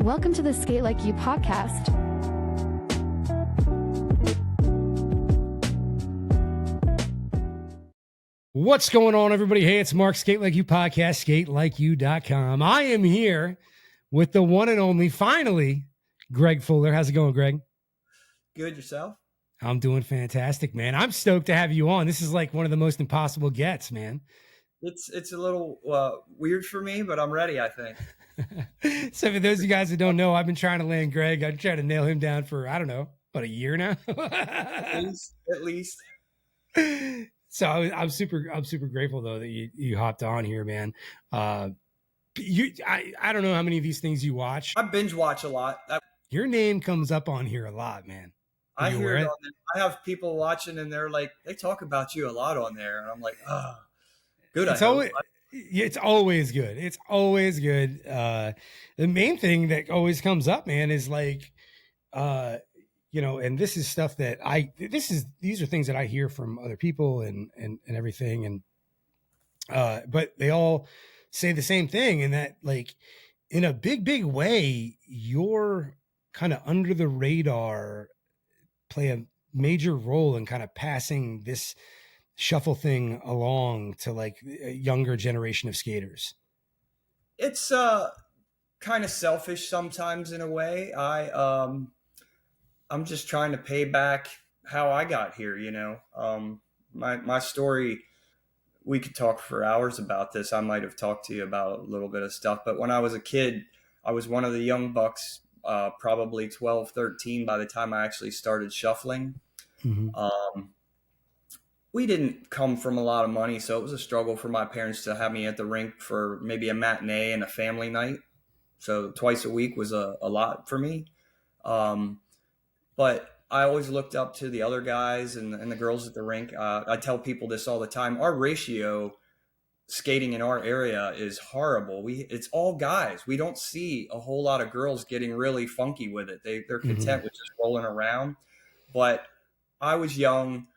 Welcome to the Sk8LikeYou podcast. What's going on, everybody? Hey, it's Mark, Sk8LikeYou podcast, Sk8LikeYou.com. I am here with the one and only, finally, Greg Fuller. How's it going, Greg? Good, yourself? I'm doing fantastic, man. I'm stoked to have you on. This is like one of the most impossible gets, man. It's a little weird for me, but I'm ready, I think. So for those of you guys that don't know, I've been trying to land Greg. I've tried to nail him down for, I don't know, about a year now. At least. So I'm super grateful though that you hopped on here, man. I don't know how many of these things you watch. I binge watch a lot. Your name comes up on here a lot, man. I hear it on there. I have people watching and they're like, they talk about you a lot on there. And I'm like, oh, good. It's always good. It's always good. The main thing that always comes up, man, is like, and this is stuff that these are things that I hear from other people and everything. And, but they all say the same thing, and that like in a big way, you're kind of under the radar, play a major role in kind of passing this shuffle thing along to like a younger generation of skaters. It's kind of selfish sometimes in a way. I'm just trying to pay back how I got here, my story, we could talk for hours about this. I might have talked to you about a little bit of stuff, but when I was a kid, I was one of the young bucks, probably 12, 13 by the time I actually started shuffling. Mm-hmm. We didn't come from a lot of money, so it was a struggle for my parents to have me at the rink for maybe a matinee and a family night. So twice a week was a lot for me. But I always looked up to the other guys and the girls at the rink. I tell people this all the time. Our ratio skating in our area is horrible. It's all guys. We don't see a whole lot of girls getting really funky with it. They're content with just rolling around. But I was young.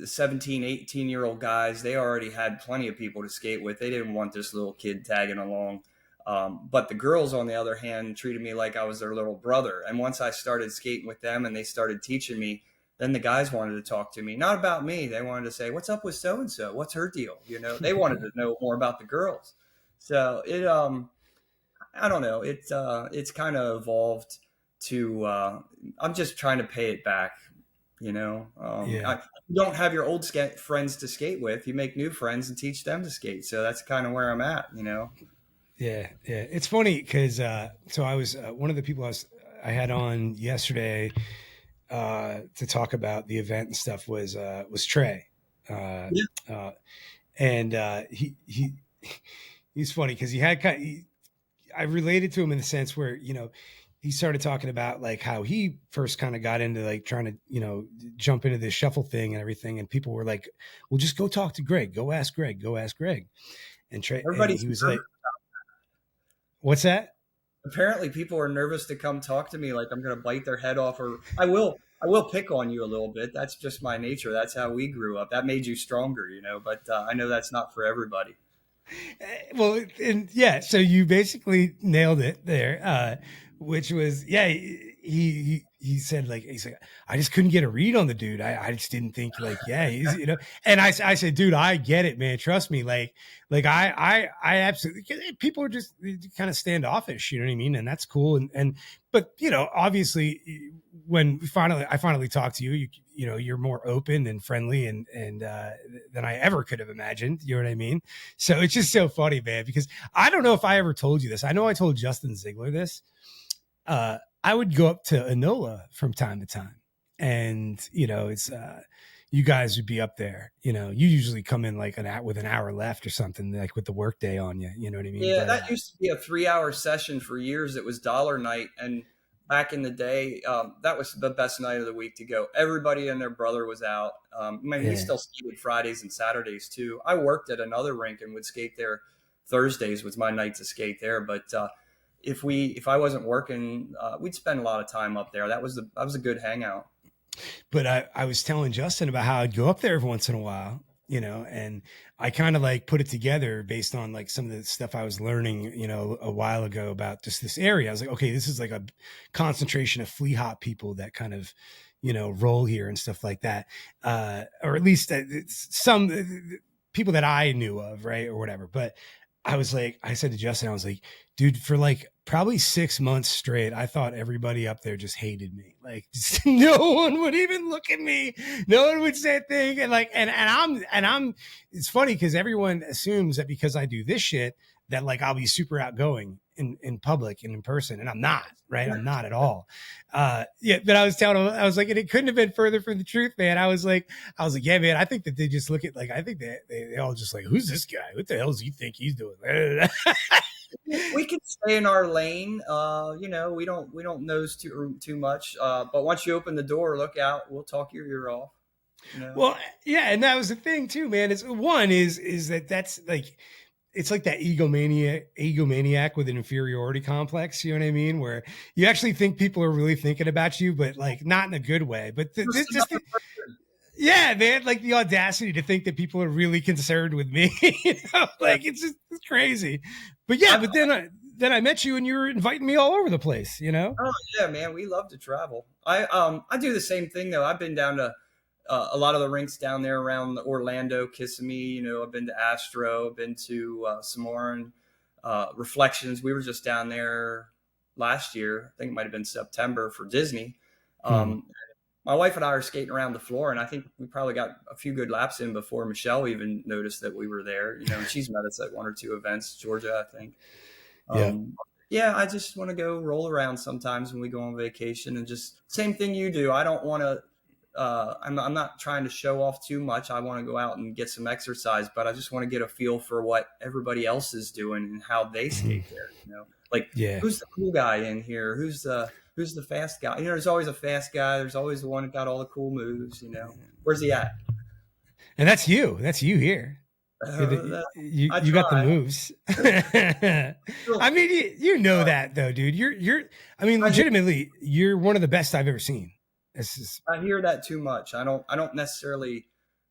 17, 18-year-old guys, they already had plenty of people to skate with. They didn't want this little kid tagging along. But the girls, on the other hand, treated me like I was their little brother. And once I started skating with them and they started teaching me, then the guys wanted to talk to me. Not about me. They wanted to say, what's up with so-and-so? What's her deal? They wanted to know more about the girls. So it, I don't know. It's kind of evolved to, I'm just trying to pay it back. You don't have your old friends to skate with. You make new friends and teach them to skate. So that's kind of where I'm at, Yeah. It's funny because so I was one of the people I had on yesterday to talk about the event and stuff was Trey, and he's funny because I related to him in the sense where he started talking about like how he first kind of got into like trying to jump into this shuffle thing and everything, and people were like, "Well, just go talk to Greg. Go ask Greg. And Trey, he was like, "What's that?" Apparently people are nervous to come talk to me like I'm going to bite their head off, or I will pick on you a little bit. That's just my nature. That's how we grew up. That made you stronger, but I know that's not for everybody. Well, and yeah, so you basically nailed it there, which was, he said like, I just couldn't get a read on the dude. I just didn't think like, he's, and I said, dude, I get it, man. Trust me. Like I absolutely, people are just kind of standoffish, you know what I mean? And that's cool. But obviously when I finally talked to you, you're more open and friendly and than I ever could have imagined. You know what I mean? So it's just so funny, man, because I don't know if I ever told you this. I know I told Justin Ziegler this. I would go up to Enola from time to time, and it's you guys would be up there. You usually come in like with an hour left or something, like with the work day on you. You know what I mean? Yeah, that used to be a 3-hour session for years. It was dollar night, and back in the day, that was the best night of the week to go. Everybody and their brother was out. We still skated Fridays and Saturdays too. I worked at another rink and would skate there. Thursdays was my night to skate there, but if I wasn't working, we'd spend a lot of time up there. That was a good hangout. But I was telling Justin about how I'd go up there every once in a while, and I kind of like put it together based on like some of the stuff I was learning, a while ago about just this area. I was like, okay, this is like a concentration of flea hop people that kind of, roll here and stuff like that. Or at least some people that I knew of, right. Or whatever. But I said to Justin, I was like, dude, for like probably 6 months straight, I thought everybody up there just hated me. Like just, no one would even look at me. No one would say a thing. And like, and I'm, it's funny because everyone assumes that because I do this shit, that like I'll be super outgoing in public and in person. And I'm not, right? I'm not at all. But I was telling him, I was like, and it couldn't have been further from the truth, man. I was like, yeah, man, I think that they just look at like, I think that they all just like, who's this guy? What the hell does he think he's doing? We can stay in our lane. We don't nose too much. But once you open the door, look out. We'll talk your ear off. Well, yeah, and that was the thing too, man. Is that's like, it's like that egomaniac with an inferiority complex. You know what I mean? Where you actually think people are really thinking about you, but like not in a good way. But yeah, man, like the audacity to think that people are really concerned with me. Like it's crazy. But yeah, but then I met you and you were inviting me all over the place. Oh yeah, man, we love to travel. I do the same thing though. I've been down to a lot of the rinks down there around Orlando, Kissimmee. I've been to Astro, I've been to Samorin, Reflections. We were just down there last year. I think it might have been September for Disney. My wife and I are skating around the floor, and I think we probably got a few good laps in before Michelle even noticed that we were there. And she's met us at one or two events, Georgia, I think. Yeah, I just want to go roll around sometimes when we go on vacation, and just same thing you do. I don't want to. I'm not trying to show off too much. I want to go out and get some exercise, but I just want to get a feel for what everybody else is doing and how they skate there. Who's the cool guy in here? Who's the fast guy? There's always a fast guy. There's always the one that got all the cool moves. Where's he at? And that's you. That's you here. You got the moves. I mean, that though, dude. You're. I mean, legitimately, you're one of the best I've ever seen. I hear that too much. I don't necessarily.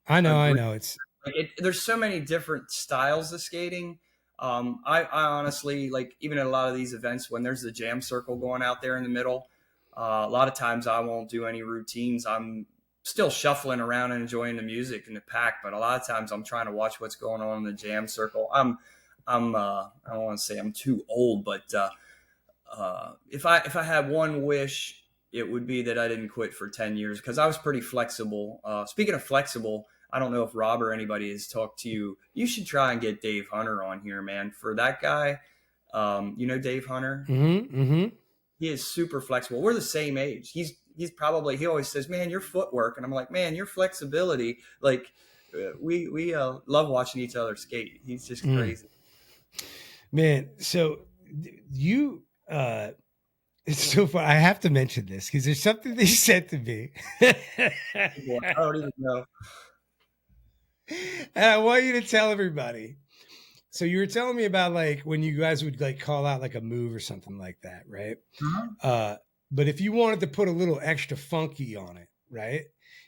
I know. It's like there's so many different styles of skating. I honestly, like, even at a lot of these events when there's the jam circle going out there in the middle, a lot of times I won't do any routines. I'm still shuffling around and enjoying the music and the pack, but a lot of times I'm trying to watch what's going on in the jam circle. I don't want to say I'm too old, but if I had one wish, it would be that I didn't quit for 10 years because I was pretty flexible. Speaking of flexible, I don't know if Rob or anybody has talked to you. You should try and get Dave Hunter on here, man. For that guy, Dave Hunter? Mm-hmm. He is super flexible. We're the same age. He always says, man, your footwork. And I'm like, man, your flexibility. Like, we love watching each other skate. He's just crazy. Man, so you... It's so fun. I have to mention this because there's something they said to me. I don't even know. And I want you to tell everybody. So you were telling me about like when you guys would like call out like a move or something like that, right? Uh-huh. But if you wanted to put a little extra funky on it, right?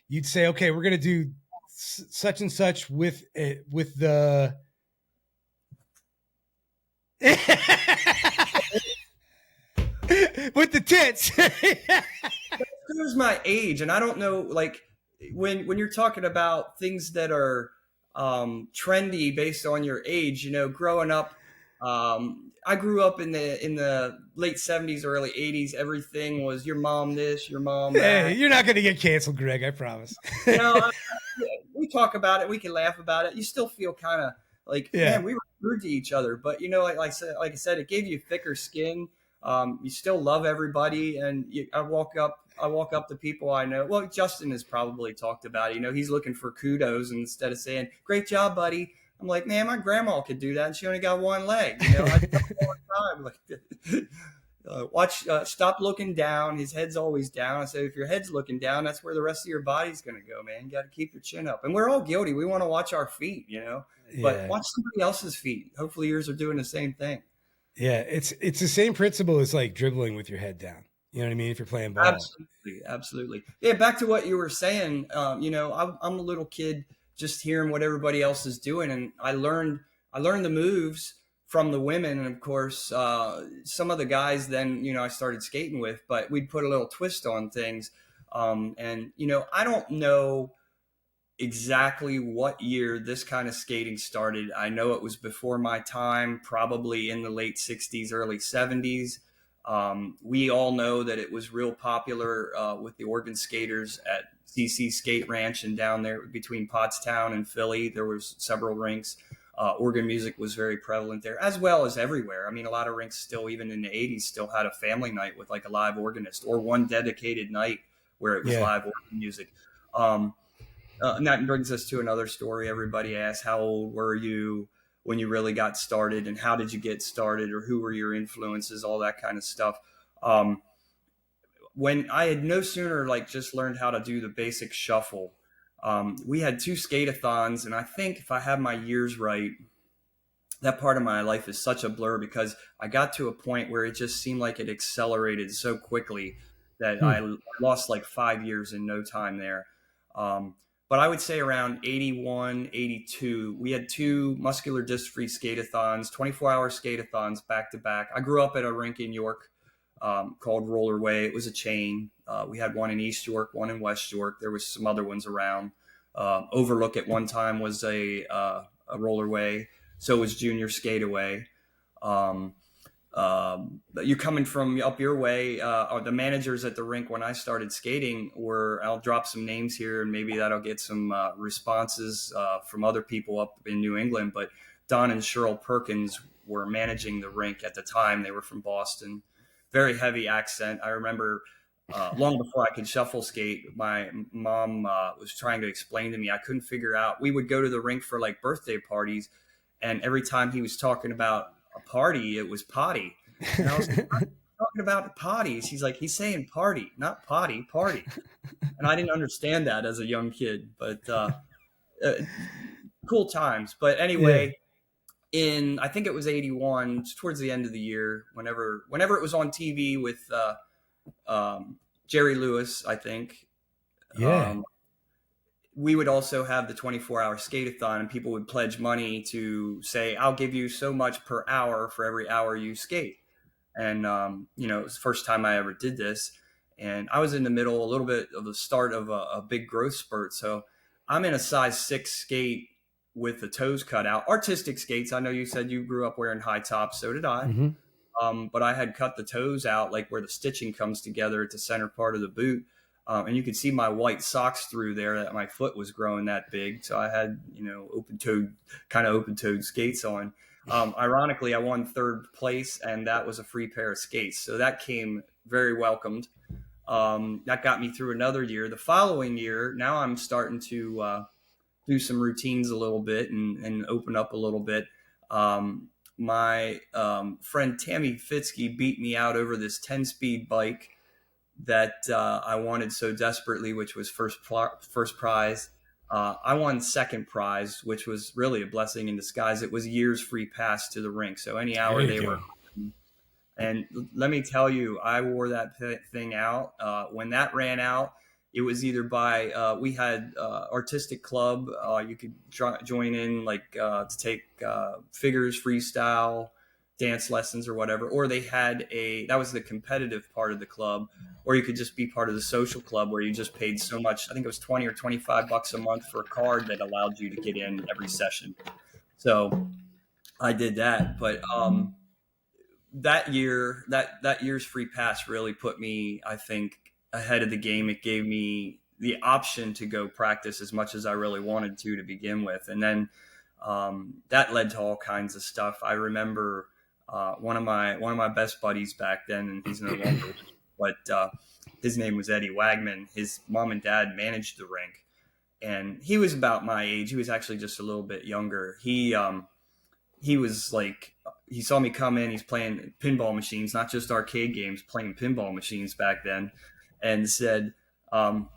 You'd say, okay, we're gonna do such and such with the. With the tits. Here's my age, and I don't know, like when you're talking about things that are trendy based on your age, growing up, I grew up in the late 70s, early 80s. Everything was your mom this, your mom that. Hey, you're not going to get canceled, Greg. I promise. We talk about it. We can laugh about it. You still feel kind of like, man, we were rude to each other, but like I said, it gave you thicker skin. You still love everybody, and I walk up to people I know. Well, Justin has probably talked about it. He's looking for kudos, and instead of saying "Great job, buddy," I'm like, "Man, my grandma could do that, and she only got one leg." I do it all the time. Like, watch, stop looking down. His head's always down. I say, if your head's looking down, that's where the rest of your body's going to go, man. You got to keep your chin up. And we're all guilty. We want to watch our feet, but watch somebody else's feet. Hopefully, yours are doing the same thing. Yeah, it's the same principle as like dribbling with your head down. You know what I mean? If you're playing ball. Absolutely. Yeah, back to what you were saying. I'm a little kid just hearing what everybody else is doing. And I learned the moves from the women. And of course, some of the guys then, I started skating with, but we'd put a little twist on things. And, I don't know exactly what year this kind of skating started. I know it was before my time, probably in the late 60s, early 70s. We all know that it was real popular with the Oregon skaters at CC Skate Ranch and down there between Pottstown and Philly. There was several rinks. Organ music was very prevalent there, as well as everywhere. I mean, a lot of rinks still, even in the 80s, still had a family night with like a live organist or one dedicated night where it was live organ music. And that brings us to another story. Everybody asks, how old were you when you really got started, and how did you get started, or who were your influences, all that kind of stuff. When I had no sooner just learned how to do the basic shuffle, we had 2 skate-a-thons, and I think if I have my years right, that part of my life is such a blur because I got to a point where it just seemed like it accelerated so quickly that I lost 5 years in no time there. But I would say around 81, 82, we had 2 muscular dystrophy skate-a-thons, 24-hour skate-a-thons back to back. I grew up at a rink in York called Rollerway. It was a chain. We had one in East York, one in West York. There was some other ones around. Overlook at one time was a Rollerway. So was Junior Skateaway. You're coming from up your way. The managers at the rink when I started skating I'll drop some names here and maybe that'll get some responses from other people up in New England. But Don and Cheryl Perkins were managing the rink at the time. They were from Boston. Very heavy accent. I remember long before I could shuffle skate, my mom was trying to explain to me. I couldn't figure out. We would go to the rink for birthday parties, and every time he was talking about a party, it was potty. And I was like, I'm talking about potties. He's like, he's saying party, not potty, party. And I didn't understand that as a young kid, but cool times. But anyway, I think it was 81, towards the end of the year, whenever it was on TV with Jerry Lewis, I think. We would also have the 24-hour skate-a-thon, and people would pledge money to say, I'll give you so much per hour for every hour you skate. And, it was the first time I ever did this. And I was in the middle, a little bit of the start of a big growth spurt. So I'm in a size 6 skate with the toes cut out. Artistic skates. I know you said you grew up wearing high tops. So did I. Mm-hmm. But I had cut the toes out, where the stitching comes together at the center part of the boot. And you could see my white socks through there that my foot was growing that big. So I had, open-toed skates on. Ironically, I won 3rd place, and that was a free pair of skates. So that came very welcomed. That got me through another year. The following year, now I'm starting to do some routines a little bit and open up a little bit. My friend Tammy Fitzke beat me out over this 10-speed bike that I wanted so desperately, which was first prize. I won 2nd prize, which was really a blessing in disguise. It was a year's free pass to the rink. So any hour they were. And let me tell you, I wore that thing out. When that ran out, it was either by, we had artistic club. You could join in to take figures, freestyle, dance lessons or whatever, or they had that was the competitive part of the club, or you could just be part of the social club where you just paid so much. I think it was 20 or 25 bucks a month for a card that allowed you to get in every session. So I did that. But that year's free pass really put me, I think, ahead of the game. It gave me the option to go practice as much as I really wanted to begin with. And then that led to all kinds of stuff. I remember one of my best buddies back then, and he's no longer, but his name was Eddie Wagman. His mom and dad managed the rink, and he was about my age. He was actually just a little bit younger. He was he saw me come in. He's playing pinball machines, not just arcade games, playing pinball machines back then, and said, trying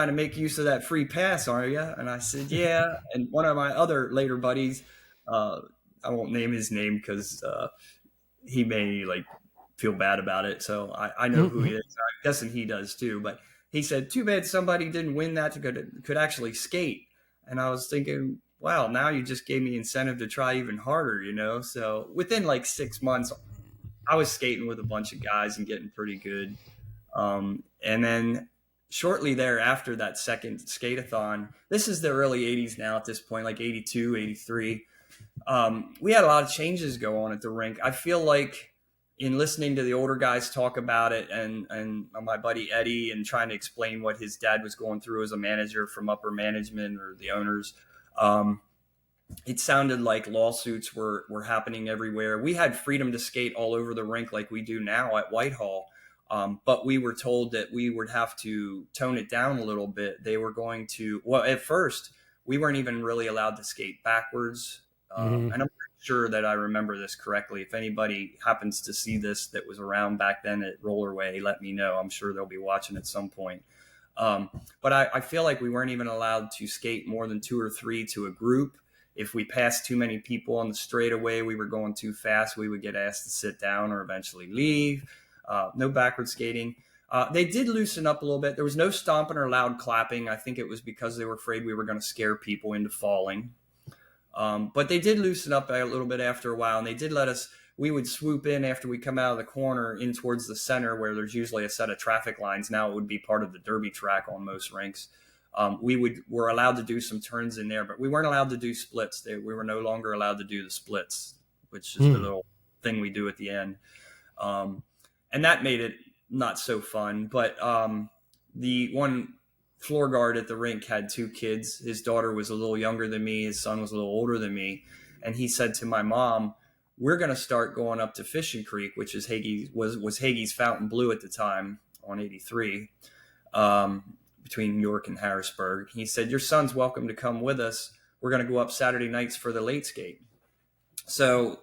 to make use of that free pass, are you? And I said, yeah. And one of my other later buddies, I won't name his name because he may feel bad about it. So I know who he is. I'm guessing he does too. But he said, too bad somebody didn't win that could actually skate. And I was thinking, wow, now you just gave me incentive to try even harder, you know? So within like 6 months, I was skating with a bunch of guys and getting pretty good. And then shortly thereafter, that second skate-a-thon, this is the early 80s now at this point, like 82, 83. We had a lot of changes go on at the rink. I feel like in listening to the older guys talk about it and my buddy Eddie and trying to explain what his dad was going through as a manager from upper management or the owners, um, it sounded like lawsuits were happening everywhere. We had freedom to skate all over the rink like we do now at Whitehall. But we were told that we would have to tone it down a little bit. They were going to, well, at first, we weren't even really allowed to skate backwards. And I'm pretty sure that I remember this correctly. If anybody happens to see this that was around back then at Rollerway, let me know. I'm sure they'll be watching at some point. But I feel like we weren't even allowed to skate more than 2 or 3 to a group. If we passed too many people on the straightaway, we were going too fast, we would get asked to sit down or eventually leave. No backward skating. They did loosen up a little bit. There was no stomping or loud clapping. I think it was because they were afraid we were going to scare people into falling. But they did loosen up a little bit after a while, and they did let us, we would swoop in after we come out of the corner in towards the center where there's usually a set of traffic lines. Now it would be part of the derby track on most rinks. Were allowed to do some turns in there, but we weren't allowed to do splits. We were no longer allowed to do the splits, which is the little thing we do at the end. And that made it not so fun. But the one floor guard at the rink had 2 kids. His daughter was a little younger than me. His son was a little older than me. And he said to my mom, we're going to start going up to Fishing Creek, which is was Hagee's Fountain Blue at the time on 83. Between York and Harrisburg. He said, your son's welcome to come with us. We're going to go up Saturday nights for the late skate. So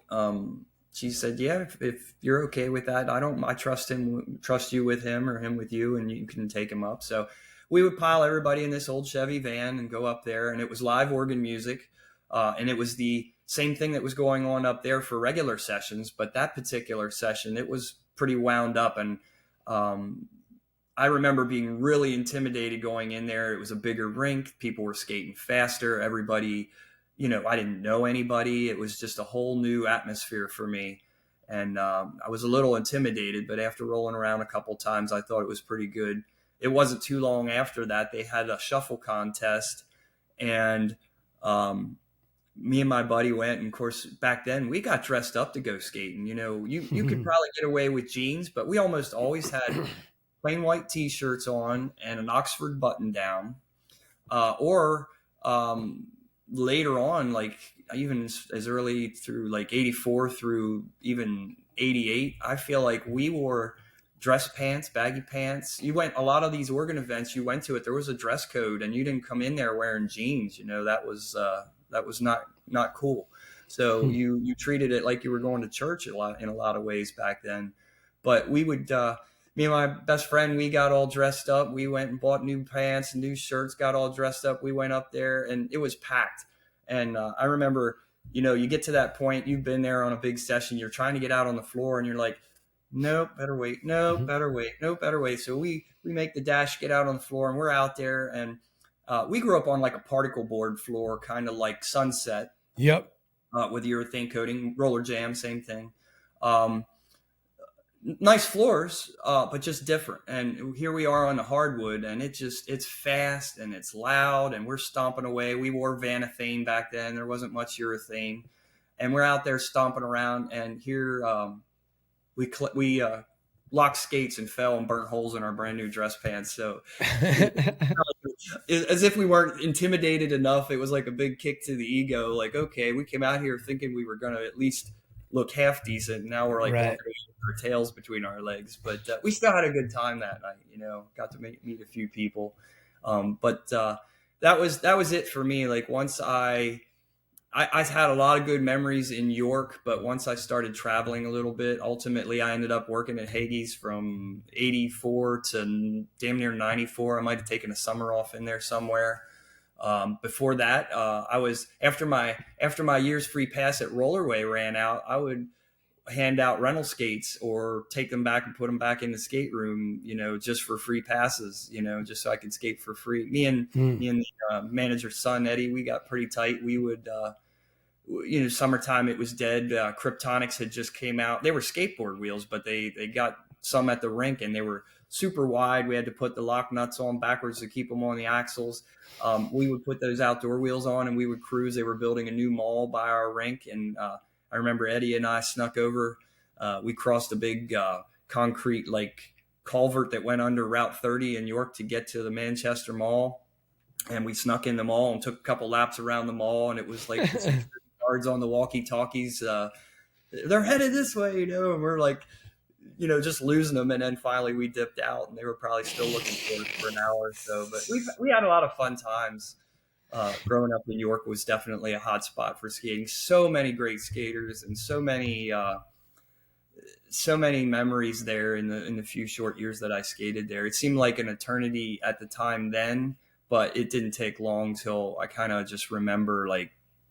she said, yeah, if you're okay with that, I trust you with him or him with you, and you can take him up. So we would pile everybody in this old Chevy van and go up there, and it was live organ music. And it was the same thing that was going on up there for regular sessions, but that particular session, it was pretty wound up. And I remember being really intimidated going in there. It was a bigger rink. People were skating faster. Everybody, I didn't know anybody. It was just a whole new atmosphere for me. And I was a little intimidated, but after rolling around a couple times, I thought it was pretty good. It wasn't too long after that, they had a shuffle contest. And me and my buddy went. And of course, back then we got dressed up to go skating. You could probably get away with jeans, but we almost always had plain white T-shirts on and an Oxford button down, or later on, like even as early through like 84 through even 88, I feel like we wore dress pants, baggy pants. You went a lot of these organ events you went to it. There was a dress code, and you didn't come in there wearing jeans. That was not cool. So you treated it like you were going to church in a lot of ways back then. But we would. Me and my best friend, we got all dressed up. We went and bought new pants and new shirts, got all dressed up. We went up there, and it was packed. And I remember, you get to that point, you've been there on a big session, you're trying to get out on the floor, and you're like, nope, better wait, nope, better wait, nope, better wait. So we make the dash, get out on the floor, and we're out there. And we grew up on like a particle board floor, kind of like Sunset. Yep. With urethane coating, roller jam, same thing. Nice floors, but just different. And here we are on the hardwood, and it's fast and it's loud, and we're stomping away. We wore Vanathane back then. There wasn't much urethane, and we're out there stomping around. And here we locked skates and fell and burnt holes in our brand new dress pants. So as if we weren't intimidated enough, it was like a big kick to the ego. Like, okay, we came out here thinking we were going to at least look half decent. Now we're like walking with our tails between our legs, but we still had a good time that night. Got to meet a few people. But that was it for me. Like once I had a lot of good memories in York, but once I started traveling a little bit, ultimately I ended up working at Hagee's from 84 to damn near 94. I might've taken a summer off in there somewhere. Before that, I was after my year's free pass at Rollerway ran out, I would hand out rental skates or take them back and put them back in the skate room, just for free passes, just so I could skate for free. Me and the manager's son, Eddie, we got pretty tight. We would, summertime, it was dead. Kryptonics had just came out. They were skateboard wheels, but they got some at the rink, and they were super wide. We had to put the lock nuts on backwards to keep them on the axles. We would put those outdoor wheels on, and we would cruise. They were building a new mall by our rink, and I remember Eddie and I snuck over. We crossed a big concrete culvert that went under Route 30 in York to get to the Manchester Mall, and we snuck in the mall and took a couple laps around the mall, and it was like guards on the walkie-talkies. They're headed this way, and we're like, just losing them. And then finally we dipped out, and they were probably still looking for us for an hour or so. But we had a lot of fun times. Growing up in York was definitely a hot spot for skating. So many great skaters and so many memories there in the few short years that I skated there. It seemed like an eternity at the time then, but it didn't take long till I kind of just remember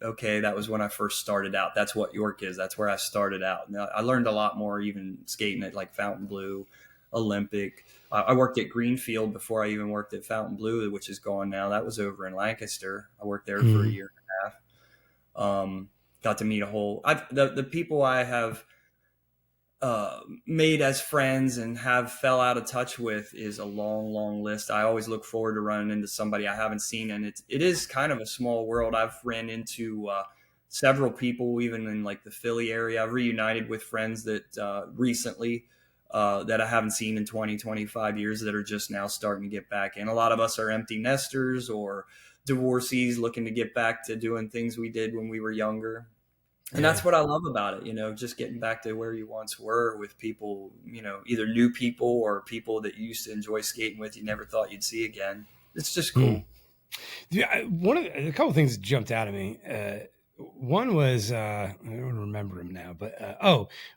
okay, that was when I first started out. That's what York is. That's where I started out. Now, I learned a lot more even skating at Fontainebleau, Olympic. I worked at Greenfield before I even worked at Fontainebleau, which is gone now. That was over in Lancaster. I worked there for a year and a half. Got to meet the people I have made as friends and have fell out of touch with is a long, long list. I always look forward to running into somebody I haven't seen, and it is kind of a small world. I've ran into several people, even in the Philly area. I've reunited with friends that recently that I haven't seen in 20, 25 years that are just now starting to get back in. A lot of us are empty nesters or divorcees looking to get back to doing things we did when we were younger. And that's what I love about it, just getting back to where you once were with people, either new people or people that you used to enjoy skating with you never thought you'd see again. It's just cool. Yeah, a couple of things that jumped out at me. One was, I don't remember them now, but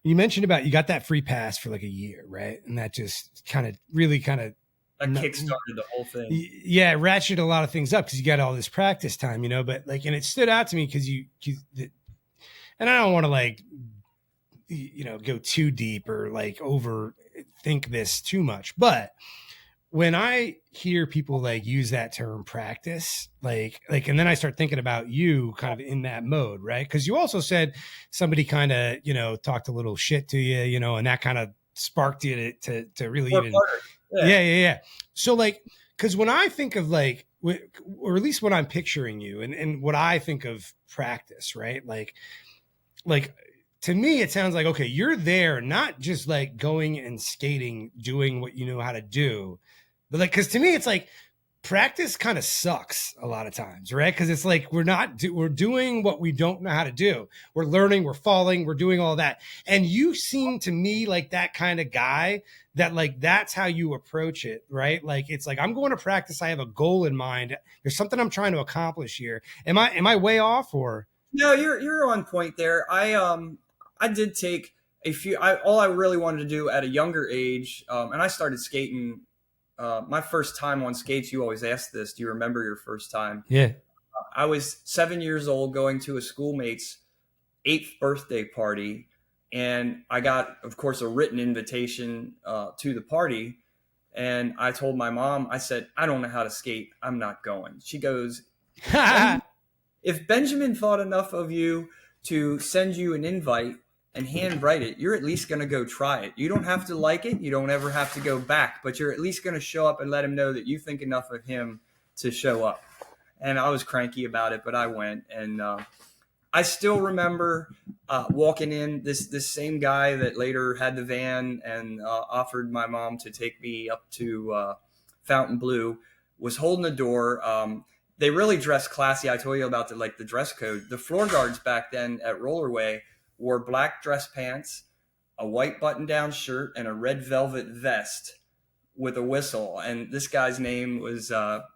you mentioned about you got that free pass for a year, right? And that just really kickstarted the whole thing. Yeah, it ratcheted a lot of things up because you got all this practice time, but and it stood out to me because and I don't want to go too deep or overthink this too much. But when I hear people use that term practice, and then I start thinking about you kind of in that mode, right? Because you also said somebody kind of, talked a little shit to you, and that kind of sparked you to really even. Yeah. So because when I think of or at least when I'm picturing you and what I think of practice, right? To me, it sounds like, okay, you're there, not just going and skating, doing what you know how to do, but cause to me, it's practice kind of sucks a lot of times, right? Cause it's we're doing what we don't know how to do. We're learning, we're falling, we're doing all that. And you seem to me like that kind of guy that that's how you approach it, right? It's I'm going to practice. I have a goal in mind. There's something I'm trying to accomplish here. Am I way off or? No, you're on point there. I did take a few. All I really wanted to do at a younger age, and I started skating. My first time on skates. You always ask this. Do you remember your first time? Yeah. I was 7 years old, going to a schoolmate's 8th birthday party, and I got, of course, a written invitation to the party. And I told my mom, I said, I don't know how to skate. I'm not going. She goes. If Benjamin thought enough of you to send you an invite and handwrite it, you're at least going to go try it. You don't have to like it. You don't ever have to go back, but you're at least going to show up and let him know that you think enough of him to show up. And I was cranky about it, but I went. And I still remember walking in, this same guy that later had the van and offered my mom to take me up to Fontainebleau was holding the door. They really dressed classy. I told you about the dress code. The floor guards back then at Rollerway wore black dress pants, a white button-down shirt, and a red velvet vest with a whistle. And this guy's name was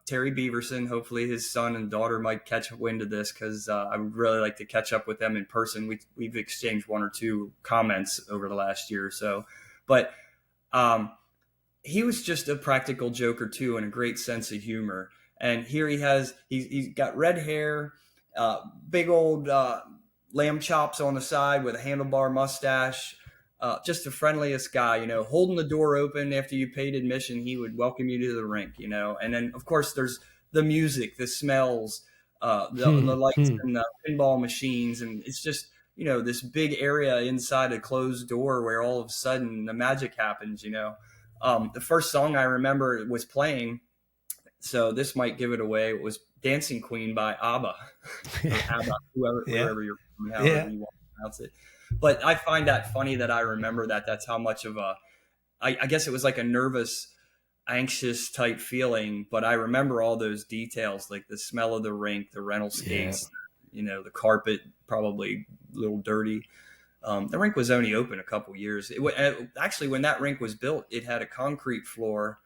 Terry Beaverson. Hopefully his son and daughter might catch wind of this because I would really like to catch up with them in person. We've exchanged one or two comments over the last year or so. But he was just a practical joker too, and a great sense of humor. And here he's got red hair, big old lamb chops on the side with a handlebar mustache. Just the friendliest guy, holding the door open after you paid admission. He would welcome you to the rink, and then of course there's the music, the smells, the lights and the pinball machines. And it's just, this big area inside a closed door where all of a sudden the magic happens, The first song I remember was playing, so this might give it away. It was Dancing Queen by ABBA. Or ABBA, whoever you're from, however you want to pronounce it. But I find that funny that I remember that. That's how much of I guess it was like a nervous, anxious type feeling. But I remember all those details, like the smell of the rink, the rental skates, the carpet, probably a little dirty. The rink was only open a couple years. Actually, when that rink was built, it had a concrete floor.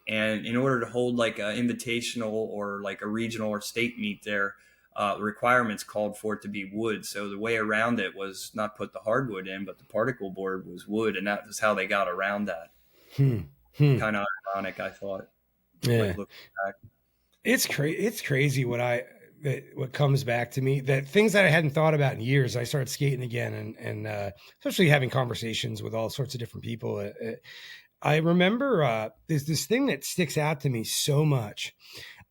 And in order to hold like an invitational or like a regional or state meet there, requirements called for it to be wood. So the way around it was not put the hardwood in, but the particle board was wood. And that was how they got around that. Kind of ironic, I thought. Yeah. It's crazy what comes back to me, that things that I hadn't thought about in years. I started skating again and especially having conversations with all sorts of different people. I remember there's this thing that sticks out to me so much.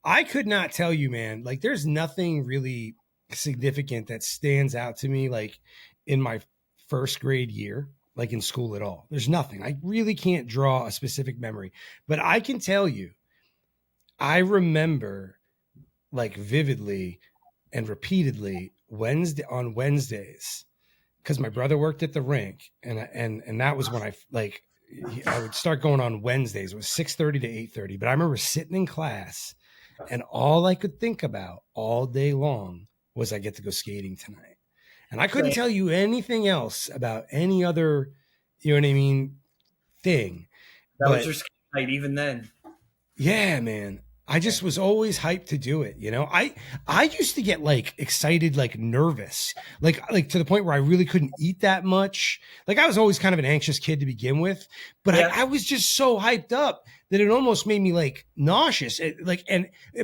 I could not tell you, man, like there's nothing really significant that stands out to me, like in my first grade year, like in school at all. There's nothing. I really can't draw a specific memory, but I can tell you, I remember like vividly and repeatedly on Wednesdays, because my brother worked at the rink and that was when I would start going on Wednesdays. It was 6:30 to 8:30, but I remember sitting in class and all I could think about all day long was I get to go skating tonight. And I couldn't tell you anything else about any other, you know what I mean, thing. That was your skate night even then. Yeah, man. I just was always hyped to do it. I used to get like excited, like nervous, like to the point where I really couldn't eat that much. Like I was always kind of an anxious kid to begin with, but I was just so hyped up that it almost made me like nauseous.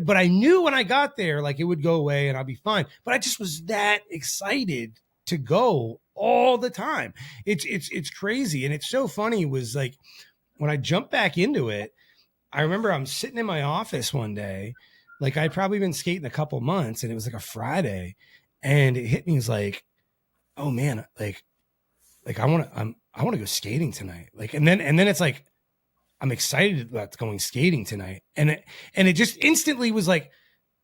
But I knew when I got there, like it would go away and I'll be fine. But I just was that excited to go all the time. It's crazy. And it's so funny was like when I jumped back into it, I remember I'm sitting in my office one day, like I'd probably been skating a couple months and it was like a Friday and it hit me as like, oh man, like I want to go skating tonight. Like, and then it's like, I'm excited about going skating tonight. And it just instantly was like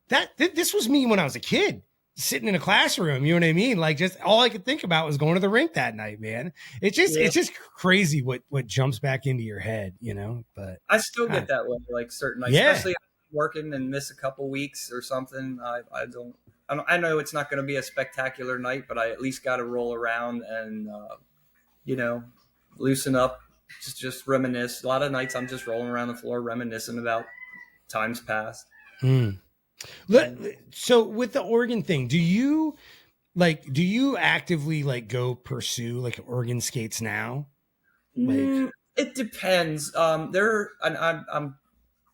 this was me when I was a kid sitting in a classroom. You know what I mean? Like just all I could think about was going to the rink that night, man. It's just crazy what jumps back into your head, but I still get that way, like certain nights, especially if I'm working and miss a couple weeks or something. I know it's not going to be a spectacular night, but I at least got to roll around and, loosen up, just reminisce. A lot of nights I'm just rolling around the floor, reminiscing about times past. So with the Oregon thing, do you actively like go pursue like Oregon skates now? It depends. I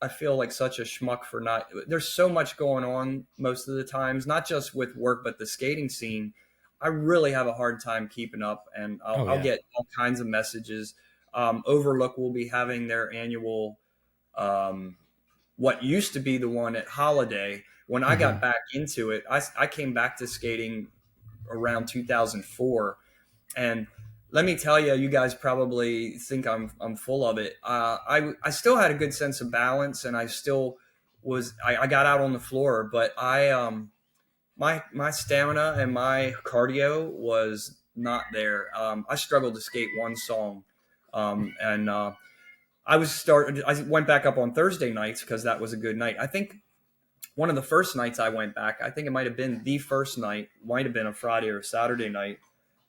feel like such a schmuck for not. There's so much going on most of the times, not just with work, but the skating scene. I really have a hard time keeping up, and I'll get all kinds of messages. Overlook will be having their annual, what used to be the one at Holiday. When I got back into it, I came back to skating around 2004, and let me tell you, you guys probably think I'm full of it. I still had a good sense of balance, and I still was. I got out on the floor, but my stamina and my cardio was not there. I struggled to skate one song, and I went back up on Thursday nights because that was a good night. I think one of the first nights I went back, I think it might have been the first night, might have been a Friday or a Saturday night.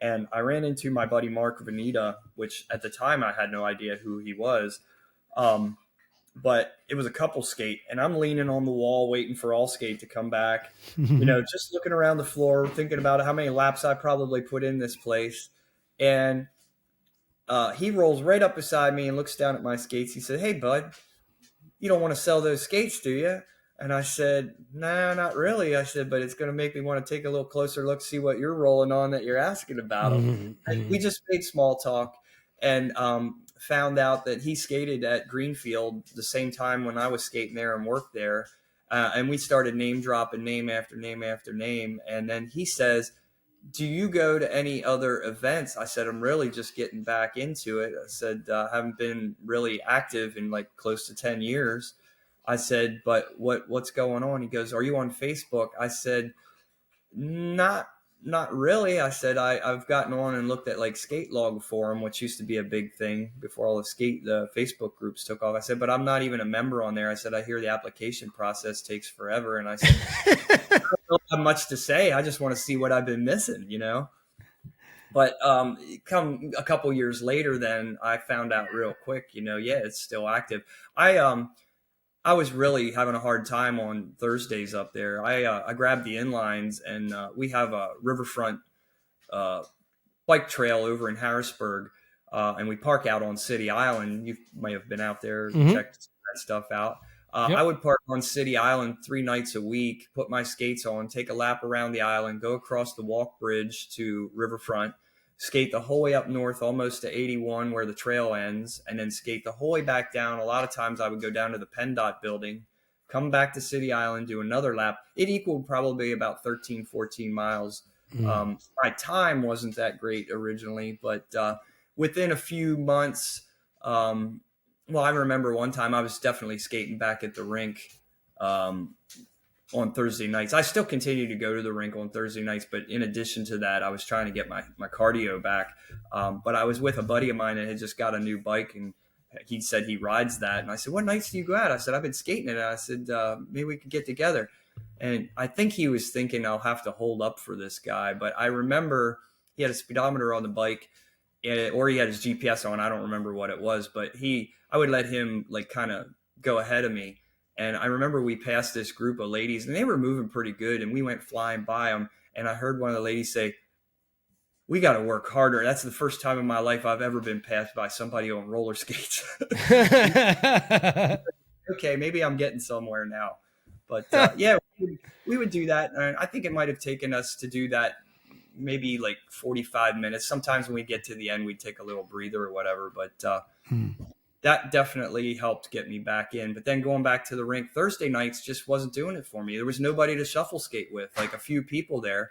And I ran into my buddy Mark Veneta, which at the time I had no idea who he was. But it was a couple skate, and I'm leaning on the wall waiting for all skate to come back, just looking around the floor, thinking about how many laps I probably put in this place. And he rolls right up beside me and looks down at my skates. He said, "Hey, bud, you don't want to sell those skates, do you?" And I said, nah, not really. I said, but it's going to make me want to take a little closer look, see what you're rolling on that you're asking about him. And we just made small talk and found out that he skated at Greenfield the same time when I was skating there and worked there. And we started name dropping name after name after name. And then he says, do you go to any other events? I said, I'm really just getting back into it. I said, I haven't been really active in like close to 10 years. I said, but what's going on? He goes, are you on Facebook? I said, not not really. I said, I've gotten on and looked at like skate log forum, which used to be a big thing before all the Facebook groups took off. I said, but I'm not even a member on there. I said, I hear the application process takes forever. And I said, I don't have much to say. I just want to see what I've been missing, you know? But come a couple years later, then I found out real quick, you know, yeah, it's still active. I was really having a hard time on Thursdays up there. I grabbed the inlines, and we have a riverfront uh, bike trail over in Harrisburg, and we park out on City Island. You may have been out there, checked that stuff out. I would park on City Island 3 nights a week, put my skates on, take a lap around the island, go across the walk bridge to Riverfront, skate the whole way up north almost to 81 where the trail ends, and then skate the whole way back down. A lot of times I would go down to the PennDOT building, come back to City Island, do another lap. It equaled probably about 13, 14 miles. My time wasn't that great originally, but within a few months, well, I remember one time I was definitely skating back at the rink on Thursday nights. I still continue to go to the rink on Thursday nights, but in addition to that, I was trying to get my cardio back. But I was with a buddy of mine that had just got a new bike, and he said he rides that. And I said, what nights do you go out? I said, I've been skating it. And I said, maybe we could get together. And I think he was thinking I'll have to hold up for this guy. But I remember he had a speedometer on the bike, or he had his GPS on. I don't remember what it was, but I would let him like kind of go ahead of me. And I remember we passed this group of ladies, and they were moving pretty good, and we went flying by them. And I heard one of the ladies say, we got to work harder. That's the first time in my life I've ever been passed by somebody on roller skates. Okay, maybe I'm getting somewhere now. But yeah, we would do that. And I think it might have taken us to do that maybe like 45 minutes. Sometimes when we get to the end, we'd take a little breather or whatever. But that definitely helped get me back in. But then going back to the rink Thursday nights just wasn't doing it for me. There was nobody to shuffle skate with, like a few people there.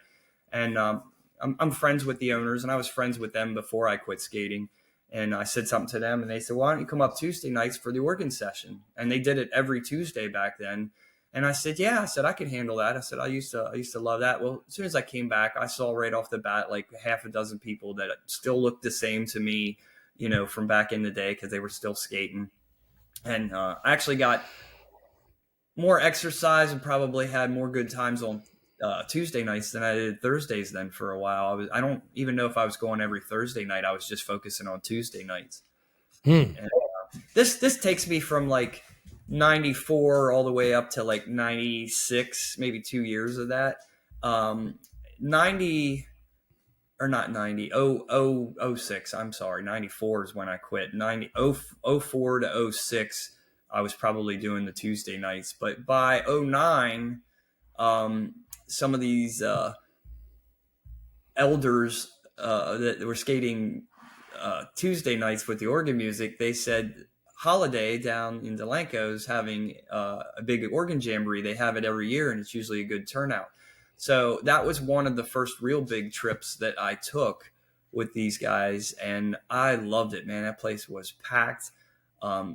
And I'm friends with the owners, and I was friends with them before I quit skating. And I said something to them, and they said, why don't you come up Tuesday nights for the organ session? And they did it every Tuesday back then. And I said, yeah, I said, I could handle that. I said, I used to love that. Well, as soon as I came back, I saw right off the bat, like half a dozen people that still looked the same to me, you know, from back in the day, because they were still skating. And I actually got more exercise and probably had more good times on Tuesday nights than I did Thursdays then for a while. I don't even know if I was going every Thursday night. I was just focusing on Tuesday nights. And, this takes me from like 94 all the way up to like 96, maybe 2 years of that. 90 or not 90, 06. I'm sorry. 94 is when I quit. 04 to 06, I was probably doing the Tuesday nights. But by 09, some of these elders that were skating Tuesday nights with the organ music, they said Holiday down in Delanco's having a big organ jamboree. They have it every year, and it's usually a good turnout. So that was one of the first real big trips that I took with these guys, and I loved it, man. That place was packed.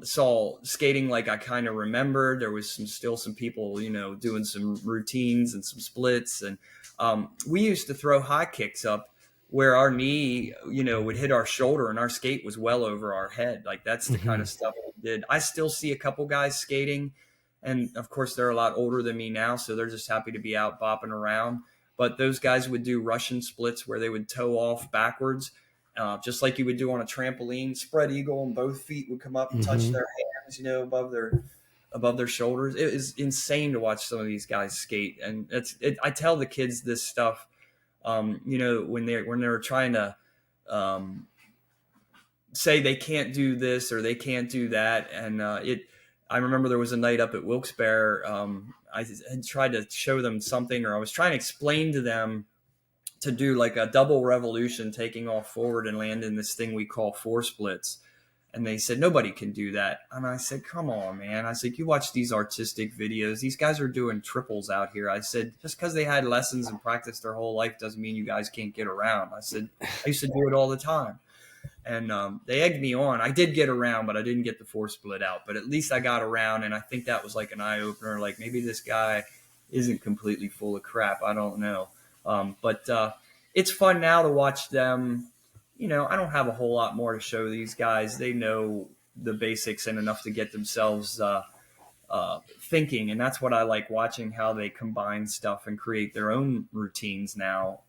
Saw skating like I kind of remembered. There was still some people, you know, doing some routines and some splits, and we used to throw high kicks up where our knee, you know, would hit our shoulder and our skate was well over our head. Like that's the kind of stuff we did. I still see a couple guys skating, and of course they're a lot older than me now, so they're just happy to be out bopping around. But those guys would do Russian splits where they would toe off backwards, just like you would do on a trampoline, spread eagle, and both feet would come up and touch their hands, you know, above their shoulders. It is insane to watch some of these guys skate. And I tell the kids this stuff, you know, when they're trying to say they can't do this or they can't do that. And I remember there was a night up at Wilkes-Barre. I had tried to show them something, or I was trying to explain to them to do like a double revolution, taking off forward and landing this thing we call four splits. And they said, nobody can do that. And I said, come on, man. I said, you watch these artistic videos. These guys are doing triples out here. I said, just because they had lessons and practiced their whole life doesn't mean you guys can't get around. I said, I used to do it all the time. And they egged me on. I did get around, but I didn't get the four split out. But at least I got around, and I think that was like an eye-opener. Like, maybe this guy isn't completely full of crap. I don't know. But it's fun now to watch them. You know, I don't have a whole lot more to show these guys. They know the basics and enough to get themselves thinking. And that's what I like, watching how they combine stuff and create their own routines now,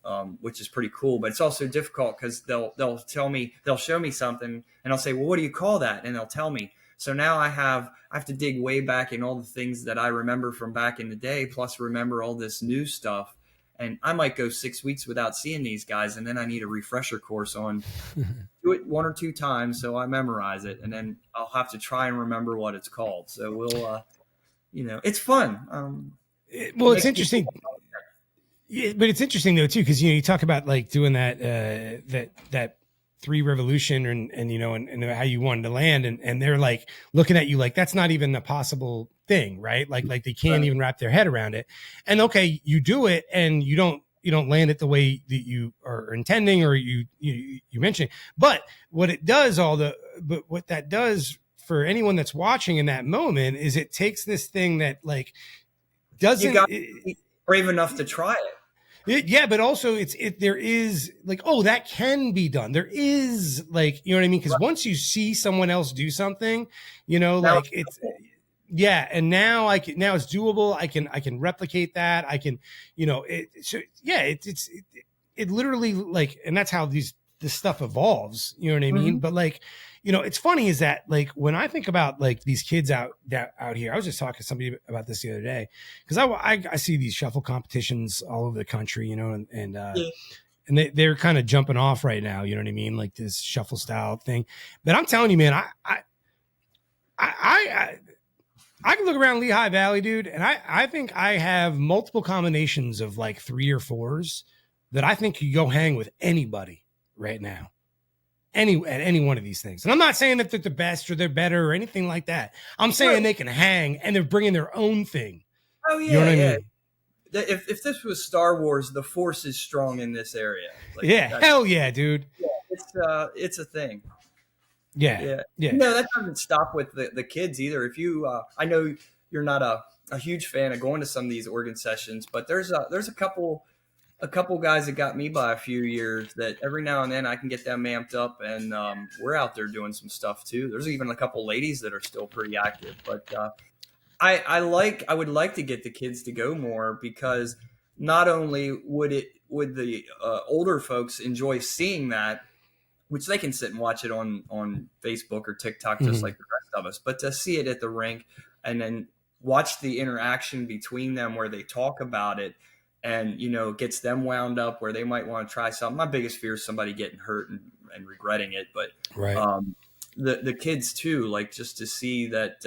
which is pretty cool. But it's also difficult because they'll show me something, and I'll say, well, what do you call that? And they'll tell me. So now I have to dig way back in all the things that I remember from back in the day, plus remember all this new stuff. And I might go 6 weeks without seeing these guys, and then I need a refresher course on do it 1 or 2 times so I memorize it, and then I'll have to try and remember what it's called. So we'll, it's fun. Well, it's interesting. Yeah, but it's interesting though too, because you talk about like doing that that 3 revolution and how you wanted to land, and they're like looking at you like that's not even a possible thing, right? Like they can't even wrap their head around it. And okay, you do it and you don't land it the way that you are intending, or you mentioned. But what that does for anyone that's watching in that moment is it takes this thing that like doesn't, you got to be brave enough to try it. Yeah, but also there is like, oh, that can be done. There is like, you know what I mean? Because once you see someone else do something, like it's, yeah. And now now it's doable. I can replicate that. I can, it literally like, and that's how this stuff evolves. You know what I mean? Mm-hmm. But like, it's funny is that like when I think about like these kids out here, I was just talking to somebody about this the other day, because I see these shuffle competitions all over the country, and they're kind of jumping off right now. You know what I mean? Like this shuffle style thing. But I'm telling you, man, I can look around Lehigh Valley, dude, and I think I have multiple combinations of like 3 or 4s that I think you go hang with anybody right now. At any one of these things. And I'm not saying that they're the best or they're better or anything like that. I'm saying they can hang and they're bringing their own thing. Oh yeah, you know what I mean? If this was Star Wars, the Force is strong in this area. Like, hell yeah, dude. Yeah, it's a thing. Yeah. No, that doesn't stop with the kids either. If you, I know you're not a huge fan of going to some of these organ sessions, but there's a couple guys that got me by a few years that every now and then I can get them amped up, and we're out there doing some stuff too. There's even a couple ladies that are still pretty active, but I would like to get the kids to go more, because not only would the older folks enjoy seeing that, which they can sit and watch it on Facebook or TikTok just like the rest of us, but to see it at the rink and then watch the interaction between them where they talk about it, and gets them wound up where they might want to try something. My biggest fear is somebody getting hurt and regretting it, but the kids too, like just to see that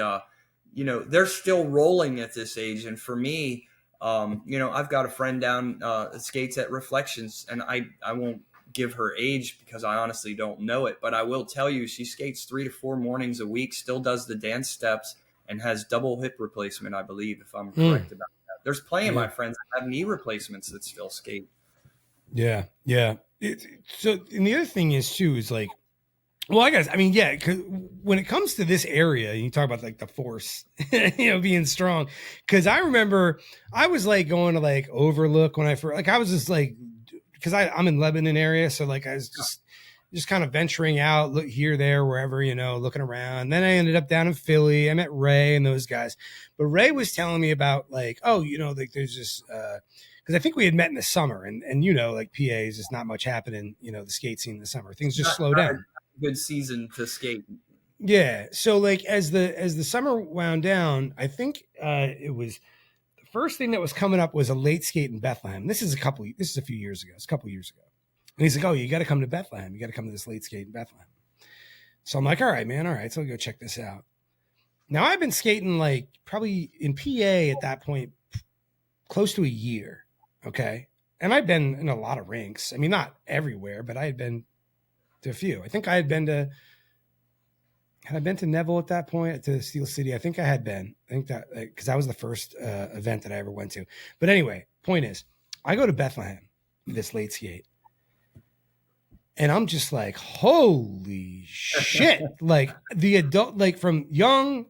they're still rolling at this age. And for me, I've got a friend down skates at Reflections, and I won't give her age because I honestly don't know it, but I will tell you she skates 3 to 4 mornings a week, still does the dance steps, and has double hip replacement, I believe, if I'm correct about that. There's plenty of my friends that have knee replacements that still skate. Yeah. So, and the other thing is too, is like, well, I guess, I mean, yeah, cause when it comes to this area, you talk about like the Force, being strong. Cause I remember I was like going to like Overlook when I first, like I was just like, cause I'm in Lebanon area. So like I was just kind of venturing out, look here, there, wherever, looking around. Then I ended up down in Philly. I met Ray and those guys, but Ray was telling me about like, like there's this, cause I think we had met in the summer, and like PA's just not much happening, the skate scene in the summer, things just slow down. Good season to skate. Yeah. So like as the summer wound down, I think it was the first thing that was coming up was a late skate in Bethlehem. This is a few years ago. It's a couple years ago. And he's like, oh, you got to come to Bethlehem. You got to come to this late skate in Bethlehem. So I'm like, all right, man. All right. So I'll go check this out. Now I've been skating like probably in PA at that point, close to a year. Okay. And I've been in a lot of rinks. I mean, not everywhere, but I had been to a few. I think I had I been to Neville at that point, to Steel City? I think I had been. I think that because that was the first event that I ever went to. But anyway, point is, I go to Bethlehem this late skate, and I'm just like, holy shit! Like the adult, like from young